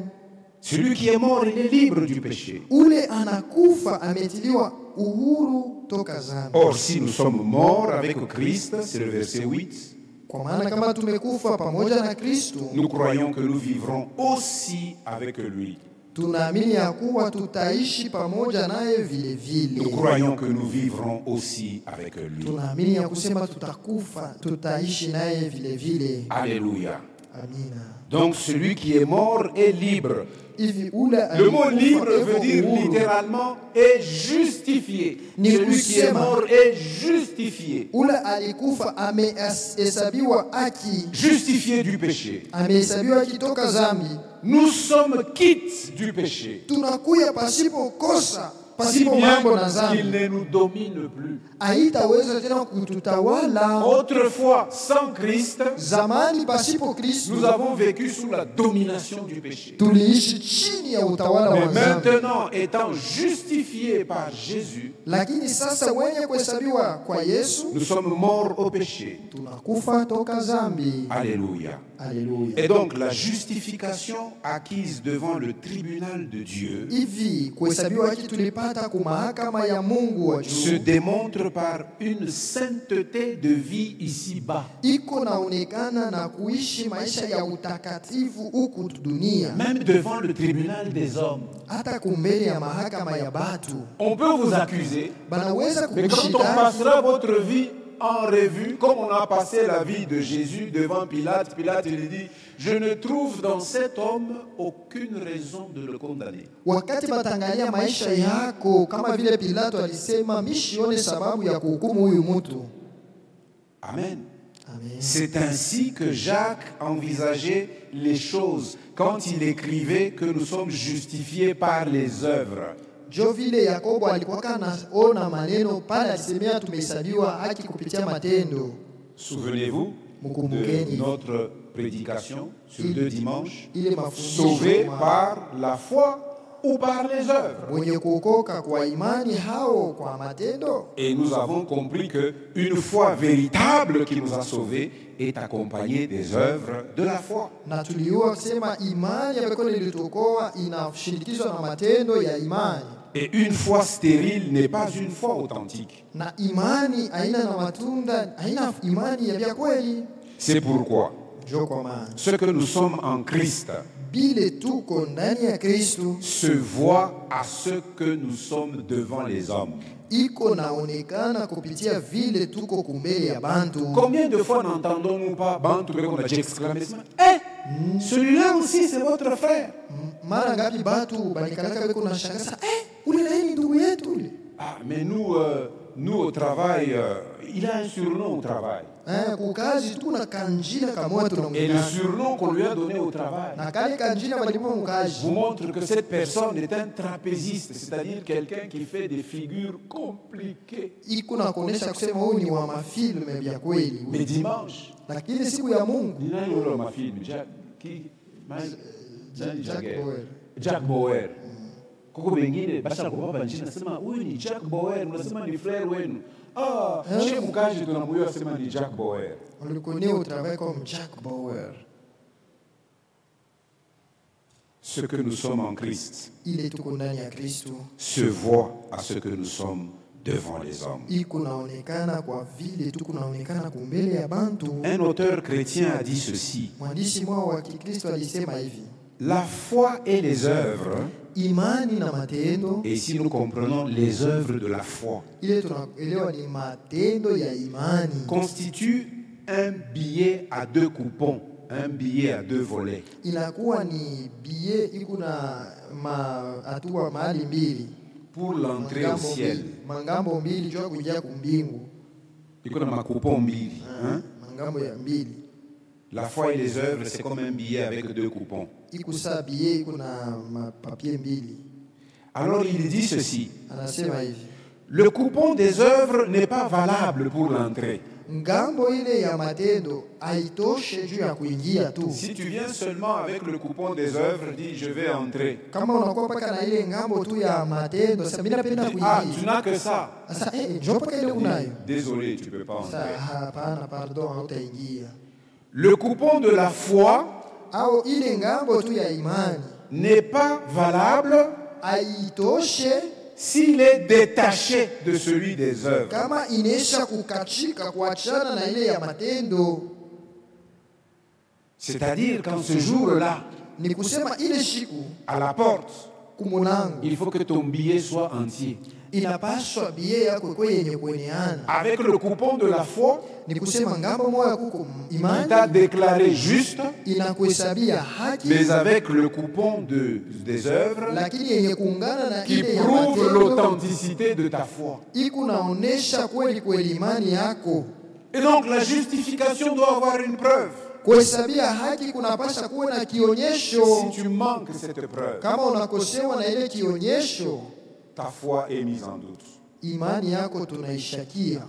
[SPEAKER 1] Celui qui est mort, il est libre du péché.
[SPEAKER 2] Ule anakufa ametiliwa uhuru toka zambi.
[SPEAKER 1] Or, si nous sommes morts avec Christ, c'est le verset 8,
[SPEAKER 2] Kwa maana kama tumekufa pamoja na Kristo,
[SPEAKER 1] nous croyons que nous vivrons aussi avec lui.
[SPEAKER 2] tunaamini ya kuwa tutaishi pamoja naye vile
[SPEAKER 1] Nous
[SPEAKER 2] vile.
[SPEAKER 1] croyons que nous vivrons aussi avec lui.
[SPEAKER 2] Tunaamini ya kusema tutakufa, tutaishi naye vile vile.
[SPEAKER 1] Alléluia.
[SPEAKER 2] Amina.
[SPEAKER 1] Donc celui qui est mort est libre.
[SPEAKER 2] Hivi ule
[SPEAKER 1] Le mot
[SPEAKER 2] alikufa
[SPEAKER 1] libre
[SPEAKER 2] eko
[SPEAKER 1] veut dire
[SPEAKER 2] uhuru.
[SPEAKER 1] littéralement est justifié.
[SPEAKER 2] Ni
[SPEAKER 1] Celui qui est
[SPEAKER 2] kusema.
[SPEAKER 1] mort est justifié.
[SPEAKER 2] Ule alikufa amehesabiwa haki,
[SPEAKER 1] Justifié du péché.
[SPEAKER 2] amehesabiwa haki toka zambi.
[SPEAKER 1] Nous sommes quittes du péché.
[SPEAKER 2] Tunakuya pasipo kosa,
[SPEAKER 1] Si
[SPEAKER 2] pasipo
[SPEAKER 1] bien
[SPEAKER 2] mambo na
[SPEAKER 1] qu'il
[SPEAKER 2] zambi.
[SPEAKER 1] ne nous domine plus.
[SPEAKER 2] Haitaweza tena kututawala.
[SPEAKER 1] Autrefois, sans Christ,
[SPEAKER 2] Zamani pasipo Kristo
[SPEAKER 1] nous avons vécu sous la domination du péché.
[SPEAKER 2] tuliishi chini ya utawala
[SPEAKER 1] Mais
[SPEAKER 2] wa zambi.
[SPEAKER 1] maintenant, étant justifiés par Jésus,
[SPEAKER 2] Lakini sasa wenye kuhesabiwa kwa Yesu,
[SPEAKER 1] nous sommes morts au péché.
[SPEAKER 2] tunakufa toka zambi.
[SPEAKER 1] Alléluia.
[SPEAKER 2] Haleluya.
[SPEAKER 1] Et donc la justification acquise devant le tribunal de Dieu
[SPEAKER 2] Hivi kuhesabiwa haki tulipata ku mahakama ya Mungu wa
[SPEAKER 1] se
[SPEAKER 2] juu,
[SPEAKER 1] démontre par une sainteté de vie ici-bas.
[SPEAKER 2] iko naonekana na kuishi maisha ya utakatifu huku dunia,
[SPEAKER 1] Même devant le tribunal des hommes.
[SPEAKER 2] hata kumbele ya mahakama ya batu.
[SPEAKER 1] On peut vous accuser,
[SPEAKER 2] Banaweza
[SPEAKER 1] mais quand on
[SPEAKER 2] kukushitaki,
[SPEAKER 1] passera votre vie en revue, comme on a passé la vie de Jésus devant Pilate, Pilate il dit, je ne trouve dans cet homme aucune raison de le condamner.
[SPEAKER 2] wakati batangalia maisha yako kama vile Pilato alisema, mishione sababu ya kuhukumu huyu mtu.
[SPEAKER 1] Amen.
[SPEAKER 2] Amen.
[SPEAKER 1] C'est ainsi que Jacques envisageait les choses quand il écrivait que nous sommes justifiés par les œuvres.
[SPEAKER 2] Jo vile Yakobo alikuwa anaona maneno pale, alisemea tumehesabiwa haki kupitia matendo.
[SPEAKER 1] Souvenez-vous de notre prédication sur 2 dimanches.
[SPEAKER 2] Ile mafundisho
[SPEAKER 1] Sauvés par la foi ou par les œuvres.
[SPEAKER 2] wenye kuokoka kwa imani hao kwa matendo.
[SPEAKER 1] Et nous avons compris qu'une foi véritable qui nous a sauvés est accompagnée des œuvres de la foi.
[SPEAKER 2] Na tuliua kusema imani ya pekee ilituokoa inashindikizwa na matendo ya imani.
[SPEAKER 1] Et une foi stérile n'est pas une foi authentique.
[SPEAKER 2] Na imani haina na matunda, haina imani ya vya kweli.
[SPEAKER 1] C'est pourquoi
[SPEAKER 2] Jo kwa maana
[SPEAKER 1] ce que nous sommes en Christ
[SPEAKER 2] bile tuko ndani ya Kristo
[SPEAKER 1] se voit à ce que nous sommes devant les hommes.
[SPEAKER 2] iko naonekana kupitia vile tuko kumbele ya bantu.
[SPEAKER 1] Combien de fois n'entendons-nous pas Bantu on a déjà exclamé ça? Eh, celui-là aussi c'est votre frère.
[SPEAKER 2] Mara ngapi batu banikalaka beko na shangasa, ule nani ndugu yetu ule.
[SPEAKER 1] Ah, mais nous, nous au travail, il a un surnom au travail.
[SPEAKER 2] Kukazi tukuna kanjina kamoja
[SPEAKER 1] Et le
[SPEAKER 2] tunamuita.
[SPEAKER 1] surnom qu'on lui a donné au travail
[SPEAKER 2] Na kale kanjina balipo mukazi.
[SPEAKER 1] vous montre que cette personne est un trapéziste, c'est-à-dire quelqu'un qui fait des figures compliquées.
[SPEAKER 2] Iko na kuonesha kusema huyu ni wa mafilme vya kweli.
[SPEAKER 1] Mais dimanche,
[SPEAKER 2] Lakini siku ya Mungu
[SPEAKER 1] ni nani yule wa mafilm?
[SPEAKER 2] Jack Bauer.
[SPEAKER 1] Jack Bauer. Kuko wengine basi kubaba nchini nasema huyu ni Jack Bauer, unasema ni frère wenu. Chez Mukaji tunamjua sema ni Jack Bauer.
[SPEAKER 2] On le connaît au travail comme Jack Bauer.
[SPEAKER 1] Ce que nous sommes en Christ
[SPEAKER 2] Ile tuko ndani ya Kristo.
[SPEAKER 1] se voit à ce que nous sommes devant les hommes.
[SPEAKER 2] Iko naonekana kwa vile tuko naonekana kumbele ya bantu.
[SPEAKER 1] Un auteur chrétien a dit ceci:
[SPEAKER 2] Mwandishi mwa wa Kikristo alisema hivi:
[SPEAKER 1] la foi et les œuvres,
[SPEAKER 2] imani na matendo,
[SPEAKER 1] et si nous comprenons les œuvres de la foi,
[SPEAKER 2] ile tunaelewa ni matendo ya imani,
[SPEAKER 1] constituent un billet à deux coupons, un billet à deux volets.
[SPEAKER 2] inakuwa ni bie iko na hatua mahali mbili
[SPEAKER 1] Pour l'entrée au ciel.
[SPEAKER 2] mangambo mbili jua kuingia kumbingu.
[SPEAKER 1] Iko na makupon mbili, hein?
[SPEAKER 2] Mangambo ya mbili.
[SPEAKER 1] La foi et les œuvres, c'est comme un billet avec deux coupons.
[SPEAKER 2] Iko saa bie iko na mapapie mbili.
[SPEAKER 1] Alors il dit ceci:
[SPEAKER 2] Anasema hivi:
[SPEAKER 1] le coupon des œuvres n'est pas valable pour l'entrée.
[SPEAKER 2] ngambo ile ya matendo haitoshe juu ya kuingia tu.
[SPEAKER 1] Si tu viens seulement avec le coupon des œuvres, dis je vais entrer.
[SPEAKER 2] Kama unakuwa paka na ile ngambo tu ya matendo, sasa mimi napenda
[SPEAKER 1] Ah,
[SPEAKER 2] kuingia.
[SPEAKER 1] tu n'as que ça.
[SPEAKER 2] Sasa njoo paka ile unayo.
[SPEAKER 1] Désolé, tu ne peux pas
[SPEAKER 2] Sasa
[SPEAKER 1] entrer.
[SPEAKER 2] hapana, pardon, hautaingia.
[SPEAKER 1] Le coupon de la foi
[SPEAKER 2] Au ile ngambo tu ya imani
[SPEAKER 1] n'est pas valable
[SPEAKER 2] haitoshe
[SPEAKER 1] s'il est détaché de celui des œuvres.
[SPEAKER 2] kama inesha kukachika kuachana na ile ya matendo.
[SPEAKER 1] C'est-à-dire qu'en ce jour-là,
[SPEAKER 2] Ni kusema ile siku
[SPEAKER 1] à la porte,
[SPEAKER 2] kumunangu
[SPEAKER 1] il faut que ton billet soit entier.
[SPEAKER 2] inapaswa bie yako ikuwe yenye kueneana.
[SPEAKER 1] Avec le coupon de la foi,
[SPEAKER 2] Ni kusema ngambo moja kuko
[SPEAKER 1] il t'a
[SPEAKER 2] imani
[SPEAKER 1] déclaré juste,
[SPEAKER 2] inakuhesabia haki,
[SPEAKER 1] mais avec le coupon des œuvres
[SPEAKER 2] lakini yenye kuungana na
[SPEAKER 1] qui
[SPEAKER 2] ile ya
[SPEAKER 1] prouve
[SPEAKER 2] matendo
[SPEAKER 1] l'authenticité de ta foi.
[SPEAKER 2] iko naonesha kweli kweli imani yako.
[SPEAKER 1] Et donc la justification doit avoir une preuve.
[SPEAKER 2] Kuhesabia haki kunapasha kuwa na kionyesho.
[SPEAKER 1] Si tu manques cette preuve,
[SPEAKER 2] Kama unakosewa na ile kionyesho,
[SPEAKER 1] ta foi est mise en doute.
[SPEAKER 2] imani yako tunaishakia.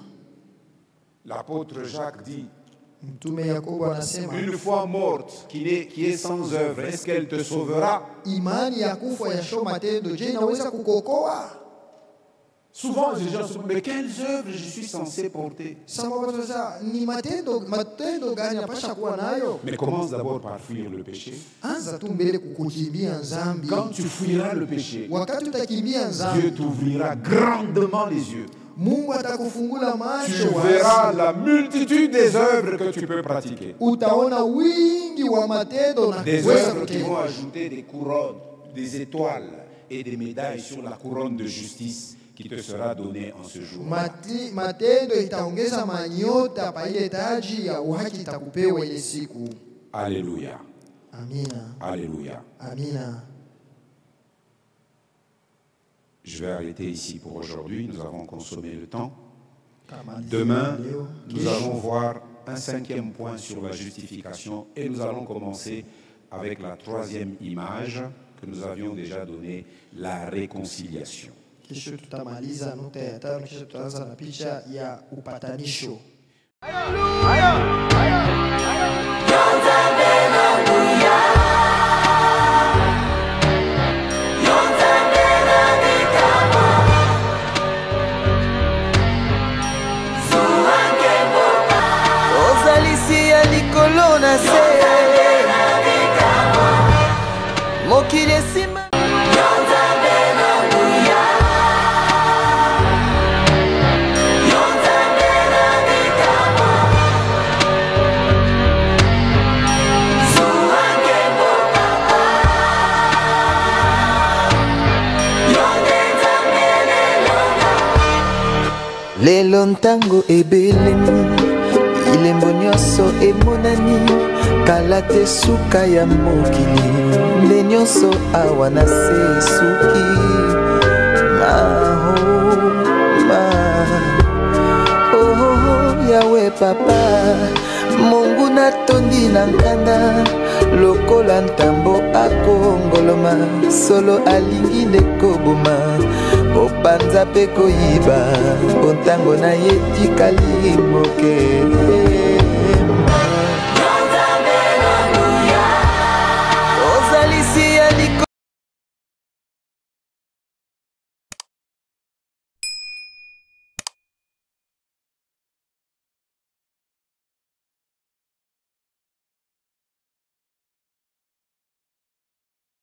[SPEAKER 1] L'apôtre Jacques dit:
[SPEAKER 2] Mtume Yakobo anasema
[SPEAKER 1] une foi morte qui est sans œuvre, est-ce qu'elle te sauvera?
[SPEAKER 2] imani ya kufa ya sho matendo, je, inaweza kukokoa?
[SPEAKER 1] Souvent les gens se demandent: mais quelles œuvres je suis censé porter?
[SPEAKER 2] Sababu sasa ni matendo gani napasha kuwa nayo?
[SPEAKER 1] Mais commence d'abord par fuir le péché.
[SPEAKER 2] Anza tu mbele kukukimbia nzambi.
[SPEAKER 1] Quand tu fuiras le péché,
[SPEAKER 2] Wakati utakimbia
[SPEAKER 1] Dieu
[SPEAKER 2] nzambi,
[SPEAKER 1] t'ouvrira grandement les yeux.
[SPEAKER 2] Mungu atakufungula
[SPEAKER 1] Tu
[SPEAKER 2] macho
[SPEAKER 1] verras
[SPEAKER 2] wazi.
[SPEAKER 1] la multitude des œuvres que tu peux pratiquer.
[SPEAKER 2] Utaona wingi wa matendo na
[SPEAKER 1] Des
[SPEAKER 2] kuweza
[SPEAKER 1] œuvres qui vont
[SPEAKER 2] kutenda.
[SPEAKER 1] ajouter des couronnes, des étoiles et des médailles sur la couronne de justice qui te sera donnée en ce jour.
[SPEAKER 2] Matendo itaongeza manyota pa ile taji ya uhaki itakupewa ile siku.
[SPEAKER 1] Alléluia.
[SPEAKER 2] Amina.
[SPEAKER 1] Alléluia.
[SPEAKER 2] Amina.
[SPEAKER 1] Je vais arrêter ici pour aujourd'hui. Nous avons consommé le temps.
[SPEAKER 2] Kama
[SPEAKER 1] Demain,
[SPEAKER 2] leo,
[SPEAKER 1] nous allons voir un 5e point sur la justification et nous allons commencer avec la 3e image que nous avions déjà donnée, la réconciliation.
[SPEAKER 2] kesho tutamaliza nukta ya tano, kisha tutaanza na picha ya upatanisho.
[SPEAKER 5] ozalisi ya likolo na se mokili esima lelo ntango ebelemi ilembo nyonso emonani kala te suka ya mokili nde nyonso awa na se suki mahoma yawe papa Mungu natondi na nkanda lokola ntambo akongoloma solo alingi nde koboma opanza mpe koyiba mpo ntango na ye tikali moke